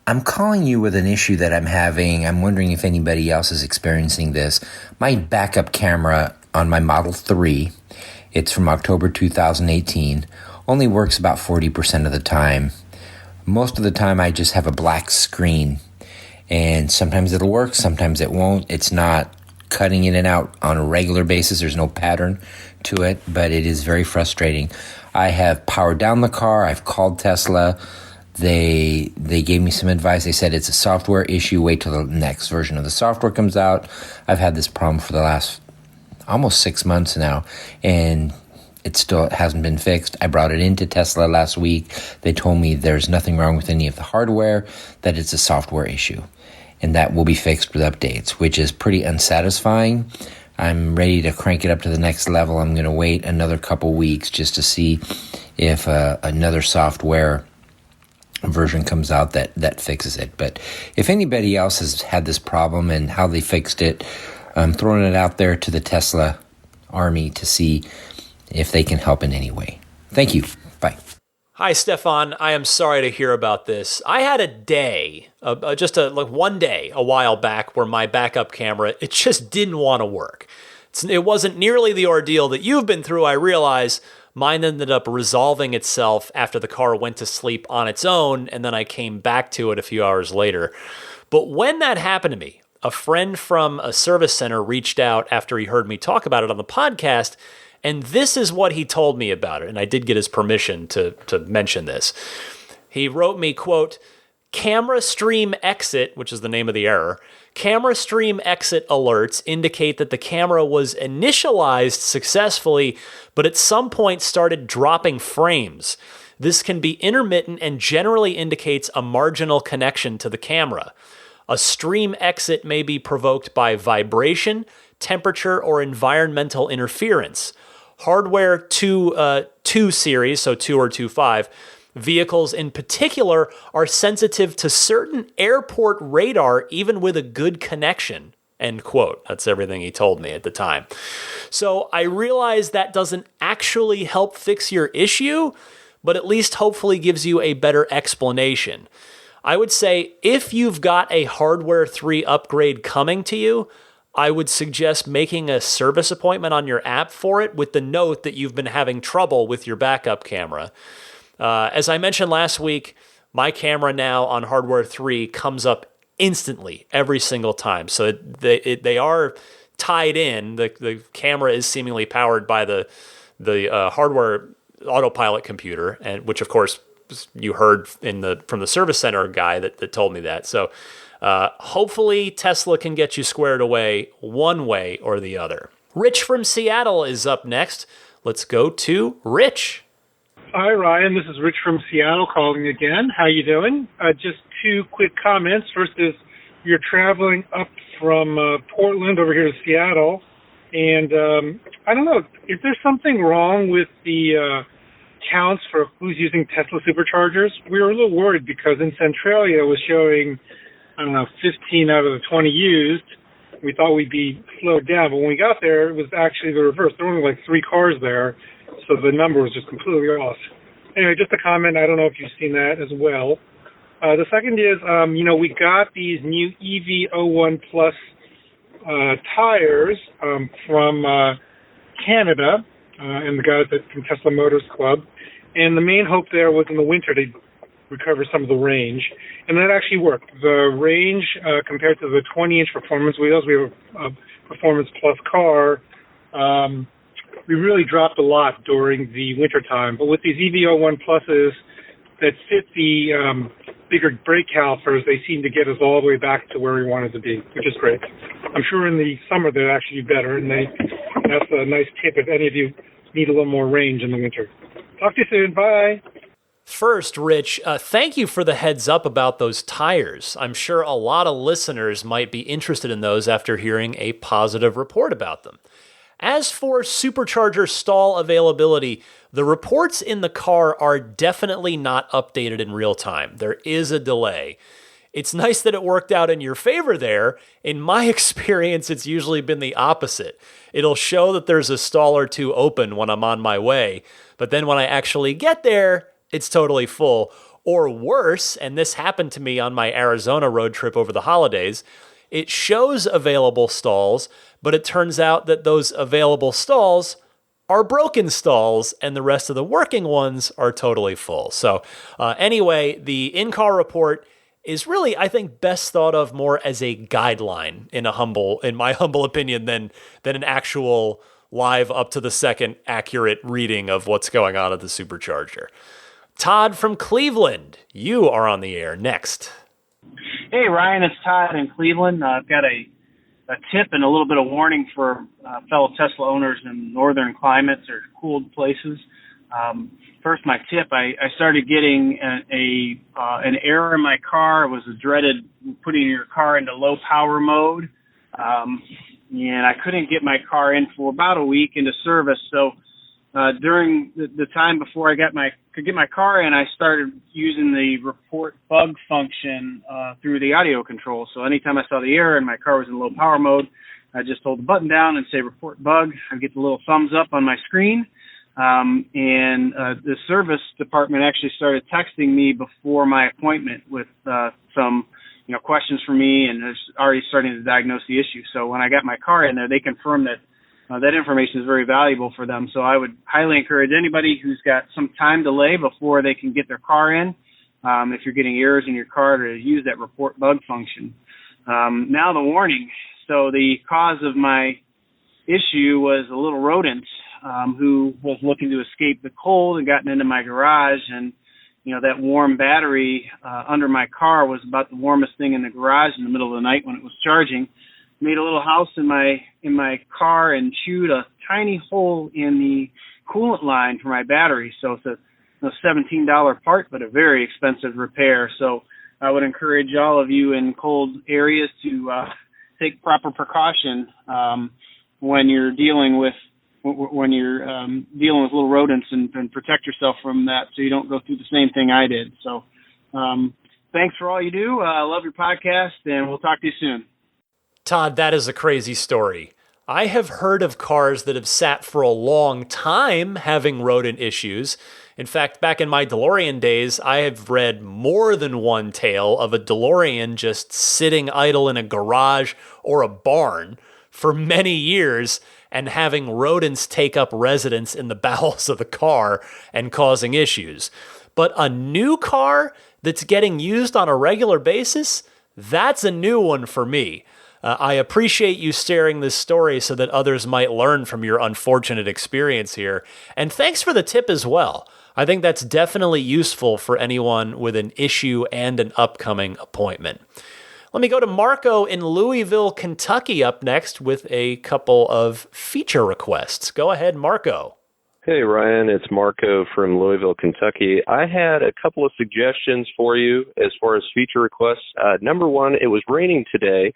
I'm calling you with an issue that I'm having. I'm wondering if anybody else is experiencing this. My backup camera on my Model 3, it's from October 2018, only works about 40% of the time. Most of the time, I just have a black screen. And sometimes it'll work, sometimes it won't. It's not cutting in and out on a regular basis. There's no pattern to it, but it is very frustrating. I have powered down the car. I've called Tesla. They gave me some advice. They said it's a software issue. Wait till the next version of the software comes out. I've had this problem for the last almost 6 months now, and it still hasn't been fixed. I brought it into Tesla last week. They told me there's nothing wrong with any of the hardware, that it's a software issue, and that will be fixed with updates, which is pretty unsatisfying. I'm ready to crank it up to the next level. I'm going to wait another couple weeks just to see if another software version comes out that fixes it. But if anybody else has had this problem and how they fixed it, I'm throwing it out there to the Tesla army to see if they can help in any way. Thank you. Bye. Hi, Stefan. I am sorry to hear about this. I had a day, one day a while back where my backup camera, it just didn't want to work. It wasn't nearly the ordeal that you've been through, I realize. Mine ended up resolving itself after the car went to sleep on its own, and then I came back to it a few hours later. But when that happened to me, a friend from a service center reached out after he heard me talk about it on the podcast, and this is what he told me about it, and I did get his permission to mention this. He wrote me, quote, "Camera stream exit," which is the name of the error, "camera stream exit alerts indicate that the camera was initialized successfully, but at some point started dropping frames. This can be intermittent and generally indicates a marginal connection to the camera. A stream exit may be provoked by vibration, temperature, or environmental interference. Hardware 2 series, so 2 or 2.5, vehicles in particular are sensitive to certain airport radar even with a good connection. End quote. That's everything he told me at the time. So I realize that doesn't actually help fix your issue, but at least hopefully gives you a better explanation. I would say if you've got a hardware 3 upgrade coming to you, I would suggest making a service appointment on your app for it with the note that you've been having trouble with your backup camera. As I mentioned last week, my camera now on hardware 3 comes up instantly every single time. So they are tied in. The camera is seemingly powered by the hardware autopilot computer, and which of course you heard from the service center guy that told me that. So hopefully Tesla can get you squared away one way or the other. Rich from Seattle is up next. Let's go to Rich. Hi, Ryan. This is Rich from Seattle calling again. How you doing? Just 2 quick comments. First is you're traveling up from Portland over here to Seattle, and I don't know, is there something wrong with the counts for who's using Tesla Superchargers? We were a little worried because in Centralia it was showing, 15 out of the 20 used. We thought we'd be slowed down, but when we got there, it was actually the reverse. There were only like 3 cars there, so the number was just completely off. Anyway, just a comment. I don't know if you've seen that as well. The second is, we got these new EV01 Plus tires from Canada and the guys from Tesla Motors Club. And the main hope there was in the winter to recover some of the range. And that actually worked. The range compared to the 20-inch performance wheels, we have a Performance Plus car, we really dropped a lot during the winter time. But with these EV01 Pluses that fit the bigger brake calipers, they seem to get us all the way back to where we wanted to be, which is great. I'm sure in the summer they'll actually be better, and that's a nice tip if any of you need a little more range in the winter. Talk to you soon. Bye. First, Rich, thank you for the heads up about those tires. I'm sure a lot of listeners might be interested in those after hearing a positive report about them. As for Supercharger stall availability, the reports in the car are definitely not updated in real time. There is a delay. It's nice that it worked out in your favor there. In my experience, it's usually been the opposite. It'll show that there's a stall or 2 open when I'm on my way, but then when I actually get there, it's totally full. Or worse, and this happened to me on my Arizona road trip over the holidays, it shows available stalls, but it turns out that those available stalls are broken stalls and the rest of the working ones are totally full. So anyway, the in-car report is really, I think, best thought of more as a guideline in my humble opinion than an actual live up to the second accurate reading of what's going on at the Supercharger. Todd from Cleveland, you are on the air next. Hey, Ryan, it's Todd in Cleveland. I've got a tip and a little bit of warning for fellow Tesla owners in northern climates or cooled places. First, my tip, I started getting an error in my car. It was a dreaded putting your car into low power mode. And I couldn't get my car in for about a week into service. So during the time before I could get my car in, I started using the report bug function through the audio control. So anytime I saw the error and my car was in low power mode, I just hold the button down and say report bug. I get the little thumbs up on my screen. And the service department actually started texting me before my appointment with some questions for me, and is already starting to diagnose the issue. So when I got my car in there, they confirmed that that information is very valuable for them. So I would highly encourage anybody who's got some time delay before they can get their car in, if you're getting errors in your car, to use that report bug function. Now the warning. So the cause of my issue was a little rodent who was looking to escape the cold and gotten into my garage, and that warm battery under my car was about the warmest thing in the garage in the middle of the night when it was charging. Made a little house in my car and chewed a tiny hole in the coolant line for my battery. So it's a $17 part, but a very expensive repair. So I would encourage all of you in cold areas to take proper precaution when you're dealing with little rodents and protect yourself from that, so you don't go through the same thing I did. So thanks for all you do. I love your podcast, and we'll talk to you soon. Todd, that is a crazy story. I have heard of cars that have sat for a long time having rodent issues. In fact, back in my DeLorean days, I have read more than one tale of a DeLorean just sitting idle in a garage or a barn for many years and having rodents take up residence in the bowels of the car and causing issues. But a new car that's getting used on a regular basis, that's a new one for me. I appreciate you sharing this story so that others might learn from your unfortunate experience here. And thanks for the tip as well. I think that's definitely useful for anyone with an issue and an upcoming appointment. Let me go to Marco in Louisville, Kentucky up next with a couple of feature requests. Go ahead, Marco. Hey, Ryan. It's Marco from Louisville, Kentucky. I had a couple of suggestions for you as far as feature requests. Number one, it was raining today,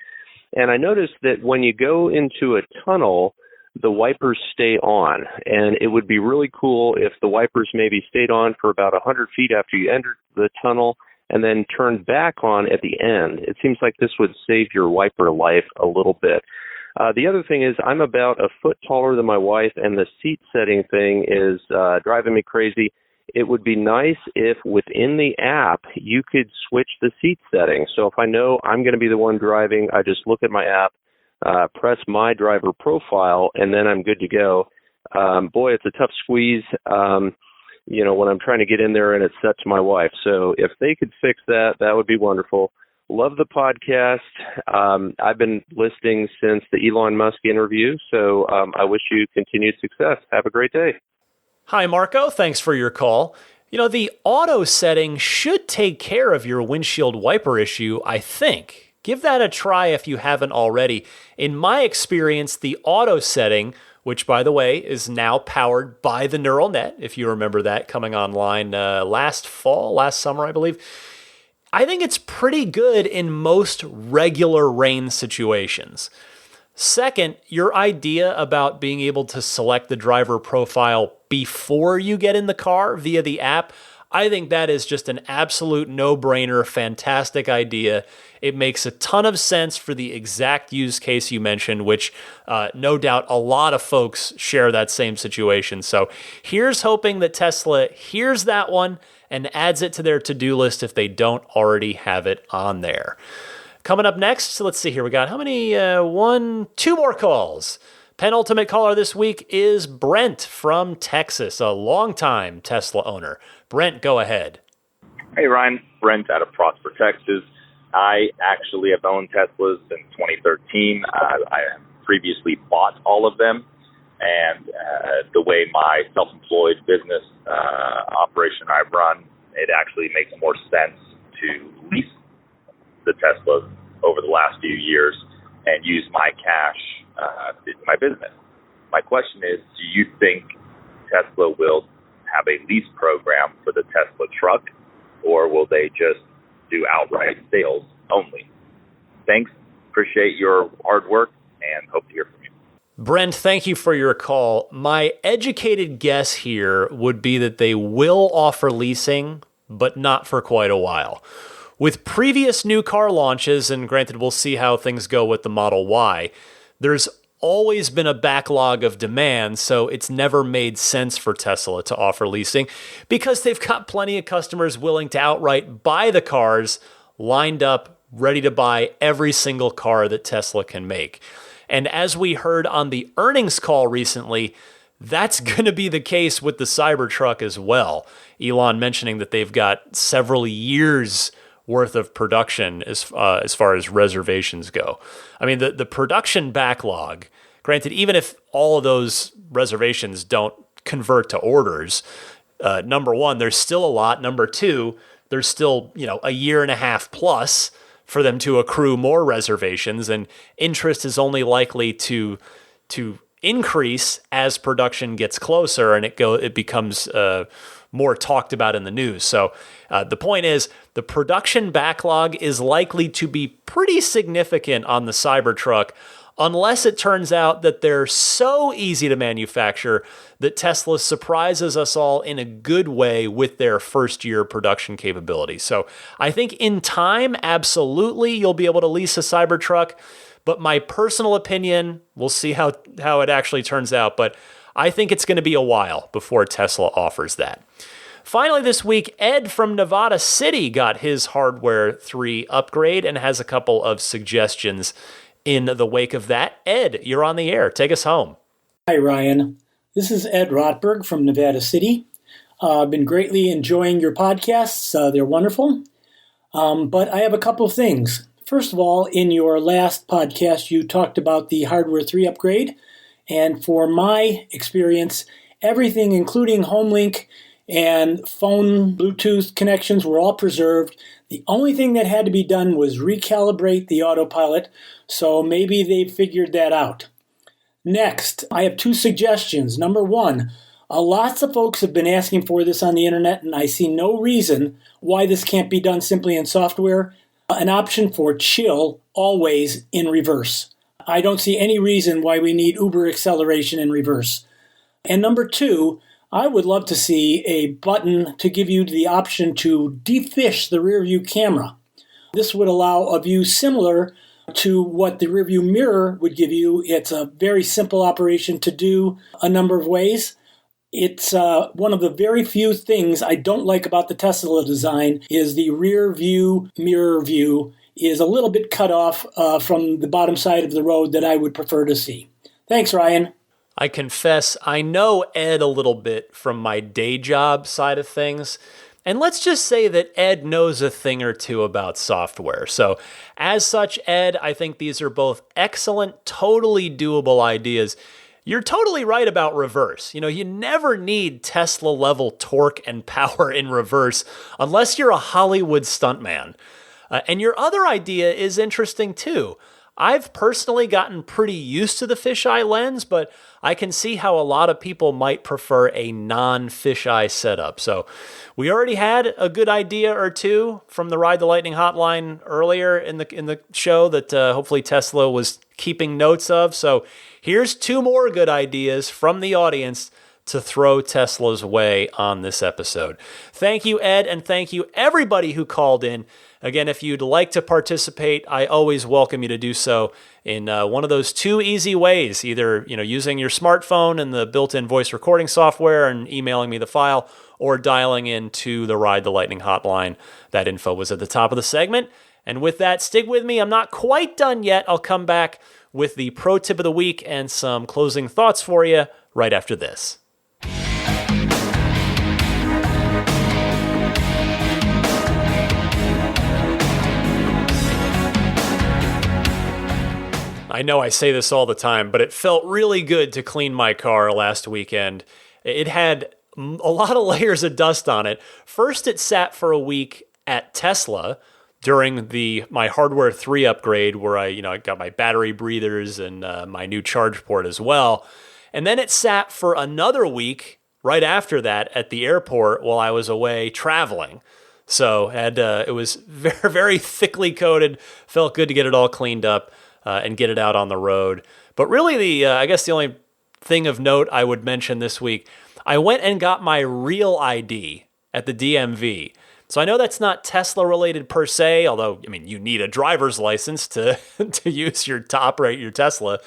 and I noticed that when you go into a tunnel, the wipers stay on, and it would be really cool if the wipers maybe stayed on for about 100 feet after you entered the tunnel and then turned back on at the end. It seems like this would save your wiper life a little bit. The other thing is I'm about a foot taller than my wife, and the seat setting thing is driving me crazy. It would be nice if within the app you could switch the seat setting. So if I know I'm going to be the one driving, I just look at my app, press my driver profile, and then I'm good to go. Boy, it's a tough squeeze, when I'm trying to get in there and it's set to my wife. So if they could fix that, that would be wonderful. Love the podcast. I've been listening since the Elon Musk interview, so I wish you continued success. Have a great day. Hi, Marco. Thanks for your call. The auto setting should take care of your windshield wiper issue, I think. Give that a try if you haven't already. In my experience, the auto setting, which, by the way, is now powered by the neural net, if you remember that, coming online last summer, I believe. I think it's pretty good in most regular rain situations. Second, your idea about being able to select the driver profile before you get in the car via the app, I think that is just an absolute no-brainer, fantastic idea. It makes a ton of sense for the exact use case you mentioned, which no doubt a lot of folks share that same situation. So here's hoping that Tesla hears that one and adds it to their to-do list if they don't already have it on there. Coming up next, let's see here. We got how many? Two more calls. Penultimate caller this week is Brent from Texas, a longtime Tesla owner. Brent, go ahead. Hey, Ryan. Brent out of Prosper, Texas. I actually have owned Teslas since 2013. I have previously bought all of them. And the way my self-employed business operation I run, it actually makes more sense to lease the Teslas over the last few years and use my cash in my business. My question is, do you think Tesla will have a lease program for the Tesla truck, or will they just do outright sales only? Thanks. Appreciate your hard work and hope to hear from you. Brent, thank you for your call. My educated guess here would be that they will offer leasing, but not for quite a while. With previous new car launches, and granted we'll see how things go with the Model Y, there's always been a backlog of demand, so it's never made sense for Tesla to offer leasing because they've got plenty of customers willing to outright buy the cars lined up, ready to buy every single car that Tesla can make. And as we heard on the earnings call recently, that's going to be the case with the Cybertruck as well. Elon mentioning that they've got several years worth of production as far as reservations go. I mean, the production backlog, granted, even if all of those reservations don't convert to orders, number one, there's still a lot. Number two, there's still, a year and a half plus for them to accrue more reservations, and interest is only likely to increase as production gets closer and it becomes more talked about in the news. So the point is, the production backlog is likely to be pretty significant on the Cybertruck, unless it turns out that they're so easy to manufacture that Tesla surprises us all in a good way with their first-year production capability. So I think in time, absolutely, you'll be able to lease a Cybertruck. But my personal opinion, we'll see how it actually turns out, but I think it's going to be a while before Tesla offers that. Finally this week, Ed from Nevada City got his Hardware 3 upgrade and has a couple of suggestions in the wake of that. Ed, you're on the air. Take us home. Hi, Ryan. This is Ed Rotberg from Nevada City. I've been greatly enjoying your podcasts. They're wonderful. But I have a couple of things. First of all, in your last podcast, you talked about the Hardware 3 upgrade. And for my experience, everything, including HomeLink and phone Bluetooth connections, were all preserved. The only thing that had to be done was recalibrate the autopilot, so maybe they figured that out. Next, I have two suggestions. Number one, lots of folks have been asking for this on the internet, and I see no reason why this can't be done simply in software. An option for chill always in reverse. I don't see any reason why we need Uber acceleration in reverse. And number two, I would love to see a button to give you the option to defish the rear view camera. This would allow a view similar to what the rear view mirror would give you. It's a very simple operation to do a number of ways. It's one of the very few things I don't like about the Tesla design is the rear view mirror view is a little bit cut off from the bottom side of the road that I would prefer to see. Thanks, Ryan. I confess, I know Ed a little bit from my day job side of things. And let's just say that Ed knows a thing or two about software. So as such, Ed, I think these are both excellent, totally doable ideas. You're totally right about reverse. You never need Tesla-level torque and power in reverse unless you're a Hollywood stuntman. And your other idea is interesting too. I've personally gotten pretty used to the fisheye lens, but I can see how a lot of people might prefer a non-fisheye setup. So we already had a good idea or two from the Ride the Lightning hotline earlier in the show that hopefully Tesla was keeping notes of. So here's two more good ideas from the audience to throw Tesla's way on this episode. Thank you, Ed, and thank you everybody who called in. Again, if you'd like to participate, I always welcome you to do so in one of those two easy ways, either using your smartphone and the built-in voice recording software and emailing me the file, or dialing into the Ride the Lightning hotline. That info was at the top of the segment. And with that, stick with me. I'm not quite done yet. I'll come back with the pro tip of the week and some closing thoughts for you right after this. I know I say this all the time, but it felt really good to clean my car last weekend. It had a lot of layers of dust on it. First, it sat for a week at Tesla during my Hardware 3 upgrade, where I got my battery breathers and my new charge port as well. And then it sat for another week right after that at the airport while I was away traveling. So it was very, very thickly coated. Felt good to get it all cleaned up and get it out on the road. But really, I guess the only thing of note I would mention this week, I went and got my real ID at the DMV. So I know that's not Tesla related per se, although, you need a driver's license to use to operate your Tesla.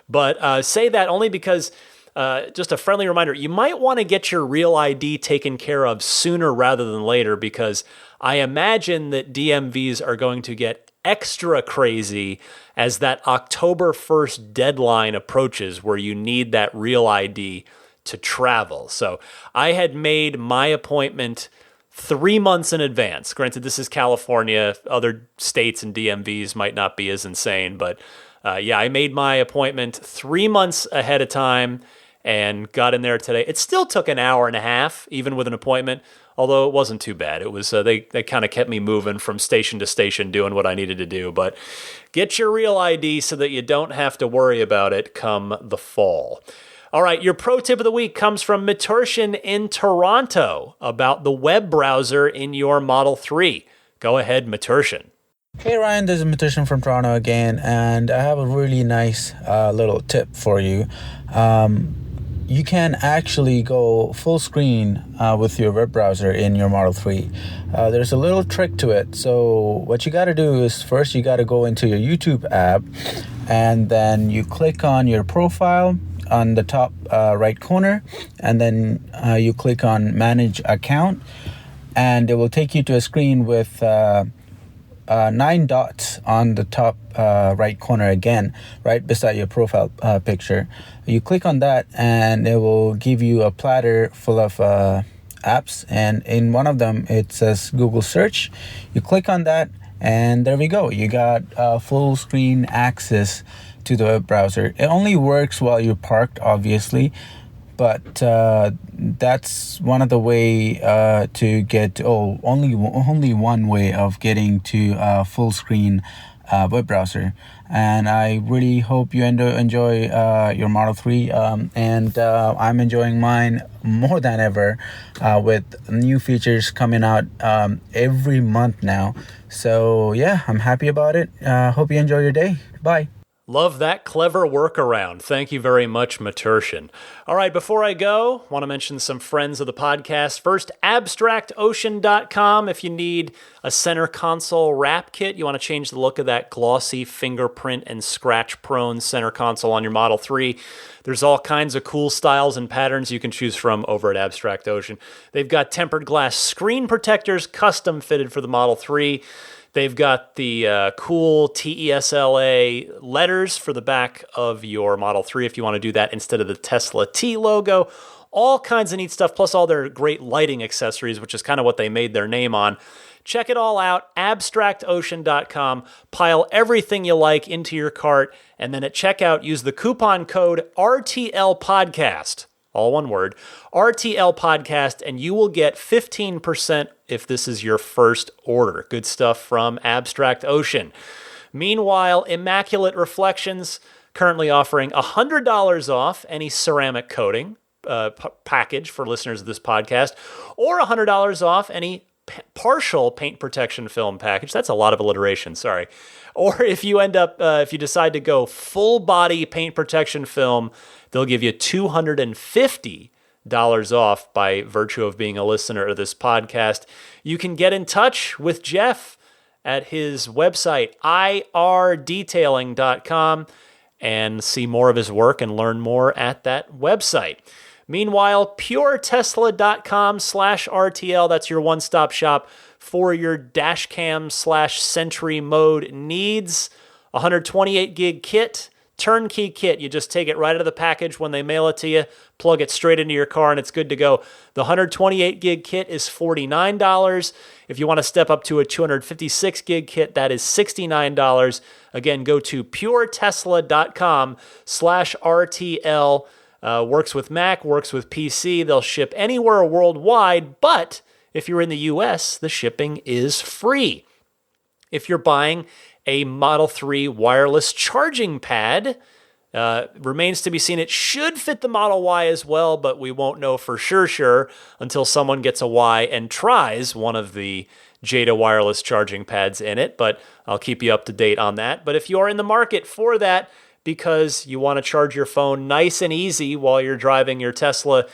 But say that only because, just a friendly reminder, you might want to get your real ID taken care of sooner rather than later, because I imagine that DMVs are going to get extra crazy as that October 1st deadline approaches, where you need that real ID to travel. So I had made my appointment 3 months in advance. Granted, this is California. Other states and DMVs might not be as insane, but I made my appointment 3 months ahead of time and got in there today. It still took an hour and a half, even with an appointment, although it wasn't too bad. It was they kind of kept me moving from station to station doing what I needed to do. But get your real ID so that you don't have to worry about it come the fall. All right, your pro tip of the week comes from Maturshan in Toronto about the web browser in your Model 3. Go ahead, Maturshan. Hey Ryan, this is Maturshan from Toronto again, and I have a really nice little tip for you. You can actually go full screen with your web browser in your Model 3. There's a little trick to it. So what you got to do is first you got to go into your YouTube app, and then you click on your profile on the top right corner, and then you click on Manage Account, and it will take you to a screen with 9 dots on the top right corner again, right beside your profile picture. You click on that and it will give you a platter full of apps, and in one of them it says Google Search. You click on that and there we go. You got full screen access to the web browser. It only works while you're parked, obviously, but that's one of the way to get only one way of getting to a full screen web browser. And I really hope you enjoy your Model 3, and I'm enjoying mine more than ever with new features coming out every month now. So yeah, I'm happy about it. Hope you enjoy your day. Bye. Love that clever workaround. Thank you very much, Maturshan. All right, before I go, want to mention some friends of the podcast. First, abstractocean.com. If you need a center console wrap kit, you want to change the look of that glossy, fingerprint, and scratch-prone center console on your Model 3. There's all kinds of cool styles and patterns you can choose from over at Abstract Ocean. They've got tempered glass screen protectors custom fitted for the Model 3. They've got the cool TESLA letters for the back of your Model 3 if you want to do that instead of the Tesla T logo. All kinds of neat stuff, plus all their great lighting accessories, which is kind of what they made their name on. Check it all out, abstractocean.com. Pile everything you like into your cart, and then at checkout, use the coupon code RTLPodcast. All one word, RTL Podcast, and you will get 15% if this is your first order. Good stuff from Abstract Ocean. Meanwhile, Immaculate Reflections currently offering $100 off any ceramic coating package for listeners of this podcast, or $100 off any partial paint protection film package. That's a lot of alliteration, sorry. Or if you if you decide to go full body paint protection film, they'll give you $250 off by virtue of being a listener of this podcast. You can get in touch with Jeff at his website, irdetailing.com, and see more of his work and learn more at that website. Meanwhile, puretesla.com/RTL, that's your one-stop shop for your dashcam/Sentry mode needs. 128 gig kit, turnkey kit. You just take it right out of the package when they mail it to you, plug it straight into your car, and it's good to go. The 128 gig kit is $49. If you want to step up to a 256 gig kit, that is $69. Again, go to puretesla.com/RTL. Works with Mac, works with PC. They'll ship anywhere worldwide, but if you're in the US, the shipping is free. If you're buying a Model 3 wireless charging pad, remains to be seen. It should fit the Model Y as well, but we won't know for sure until someone gets a Y and tries one of the Jada wireless charging pads in it, but I'll keep you up to date on that. But if you are in the market for that, because you want to charge your phone nice and easy while you're driving your Tesla,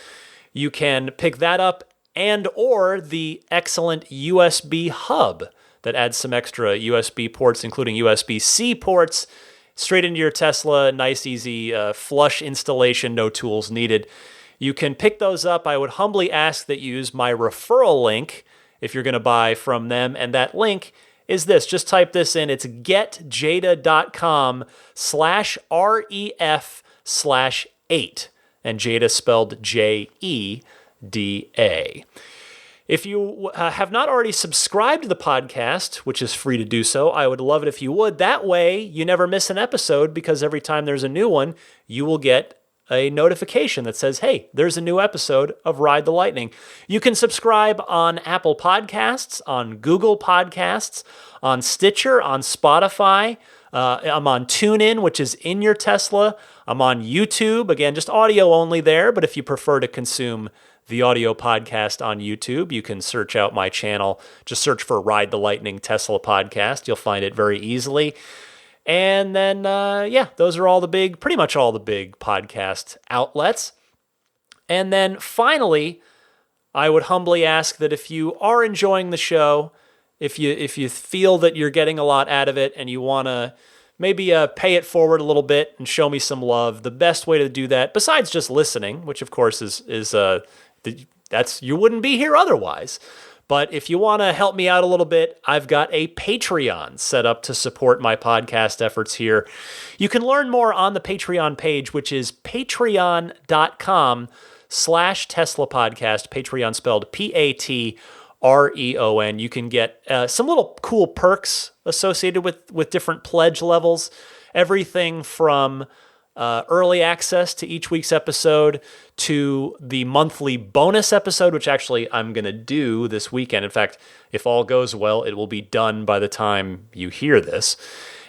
you can pick that up and or the excellent USB hub that adds some extra USB ports, including USB-C ports, straight into your Tesla. Nice, easy, flush installation, no tools needed. You can pick those up. I would humbly ask that you use my referral link if you're going to buy from them, and that link is this. Just type this in. It's getjada.com/ref/8. And Jada spelled Jeda. If you have not already subscribed to the podcast, which is free to do so, I would love it if you would. That way, you never miss an episode, because every time there's a new one, you will get a notification that says, hey, there's a new episode of Ride the Lightning. You can subscribe on Apple Podcasts, on Google Podcasts, on Stitcher, on Spotify, I'm on TuneIn, which is In Your Tesla. I'm on YouTube, again, just audio only there, but if you prefer to consume the audio podcast on YouTube, you can search out my channel. Just search for Ride the Lightning Tesla podcast. You'll find it very easily. And then, those are pretty much all the big podcast outlets. And then finally, I would humbly ask that if you are enjoying the show, if you feel that you're getting a lot out of it and you want to maybe pay it forward a little bit and show me some love, the best way to do that, besides just listening, which of course you wouldn't be here otherwise. But if you want to help me out a little bit, I've got a Patreon set up to support my podcast efforts here. You can learn more on the Patreon page, which is patreon.com/Tesla Podcast, Patreon spelled Patreon. You can get some little cool perks associated with different pledge levels. Everything from early access to each week's episode to the monthly bonus episode, which actually I'm going to do this weekend. In fact, if all goes well, it will be done by the time you hear this.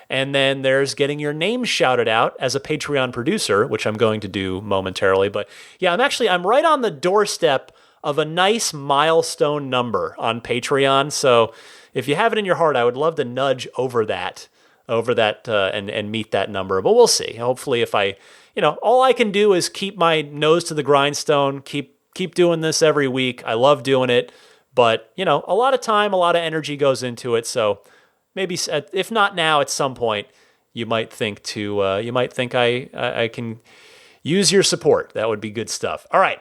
And then there's getting your name shouted out as a Patreon producer, which I'm going to do momentarily. But yeah, I'm right on the doorstep of a nice milestone number on Patreon. So if you have it in your heart, I would love to nudge over that and meet that number. But we'll see. Hopefully if all I can do is keep my nose to the grindstone, keep doing this every week. I love doing it, but a lot of time, a lot of energy goes into it. So maybe if not now, at some point, you might think I can use your support. That would be good stuff. All right.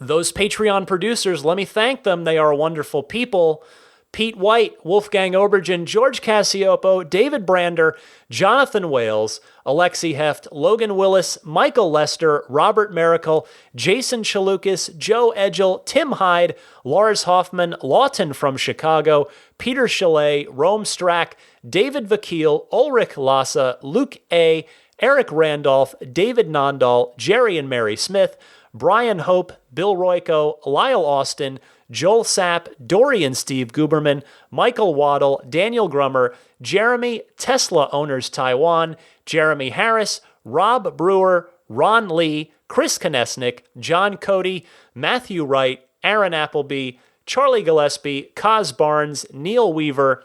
Those Patreon producers, let me thank them. They are wonderful people. Pete White, Wolfgang Obergen, George Cassiopo, David Brander, Jonathan Wales, Alexi Heft, Logan Willis, Michael Lester, Robert Miracle, Jason Chalukas, Joe Edgel, Tim Hyde, Lars Hoffman, Lawton from Chicago, Peter Chalet, Rome Strack, David Vakil, Ulrich Lassa, Luke A., Eric Randolph, David Nondahl, Jerry and Mary Smith, Brian Hope, Bill Royko, Lyle Austin, Joel Sapp, Dorian Steve Guberman, Michael Waddle, Daniel Grummer, Jeremy, Tesla Owners Taiwan, Jeremy Harris, Rob Brewer, Ron Lee, Chris Konesnik, John Cody, Matthew Wright, Aaron Appleby, Charlie Gillespie, Kaz Barnes, Neil Weaver,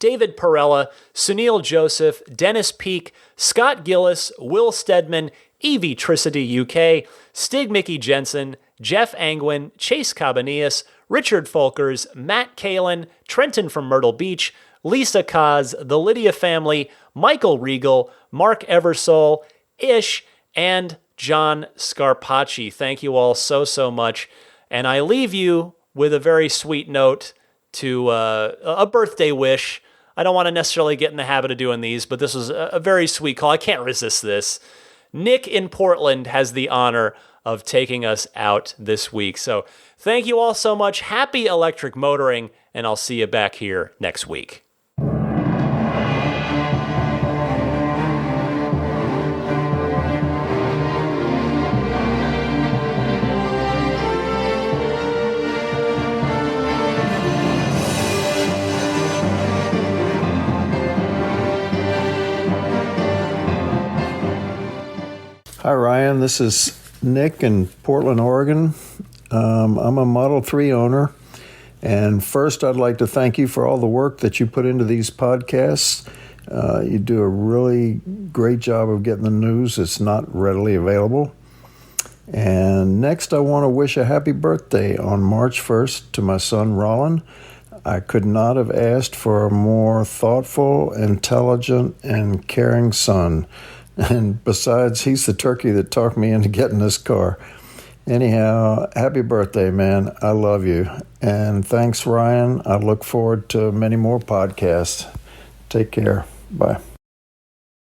David Perella, Sunil Joseph, Dennis Peak, Scott Gillis, Will Stedman, Evie Tricity UK, Stig Mickey Jensen, Jeff Angwin, Chase Cabanillas, Richard Folkers, Matt Kalin, Trenton from Myrtle Beach, Lisa Kaz, the Lydia family, Michael Regal, Mark Eversole, Ish, and John Scarpacci. Thank you all so much. And I leave you with a very sweet note to a birthday wish. I don't want to necessarily get in the habit of doing these, but this was a very sweet call. I can't resist this. Nick in Portland has the honor of taking us out this week. So thank you all so much. Happy electric motoring, and I'll see you back here next week. Hi, Ryan. This is Nick in Portland, Oregon. I'm a Model 3 owner. And first, I'd like to thank you for all the work that you put into these podcasts. You do a really great job of getting the news that's not readily available. And next, I want to wish a happy birthday on March 1st to my son, Rollin. I could not have asked for a more thoughtful, intelligent, and caring son. And besides, he's the turkey that talked me into getting this car. Anyhow, happy birthday, man. I love you. And thanks, Ryan. I look forward to many more podcasts. Take care. Bye.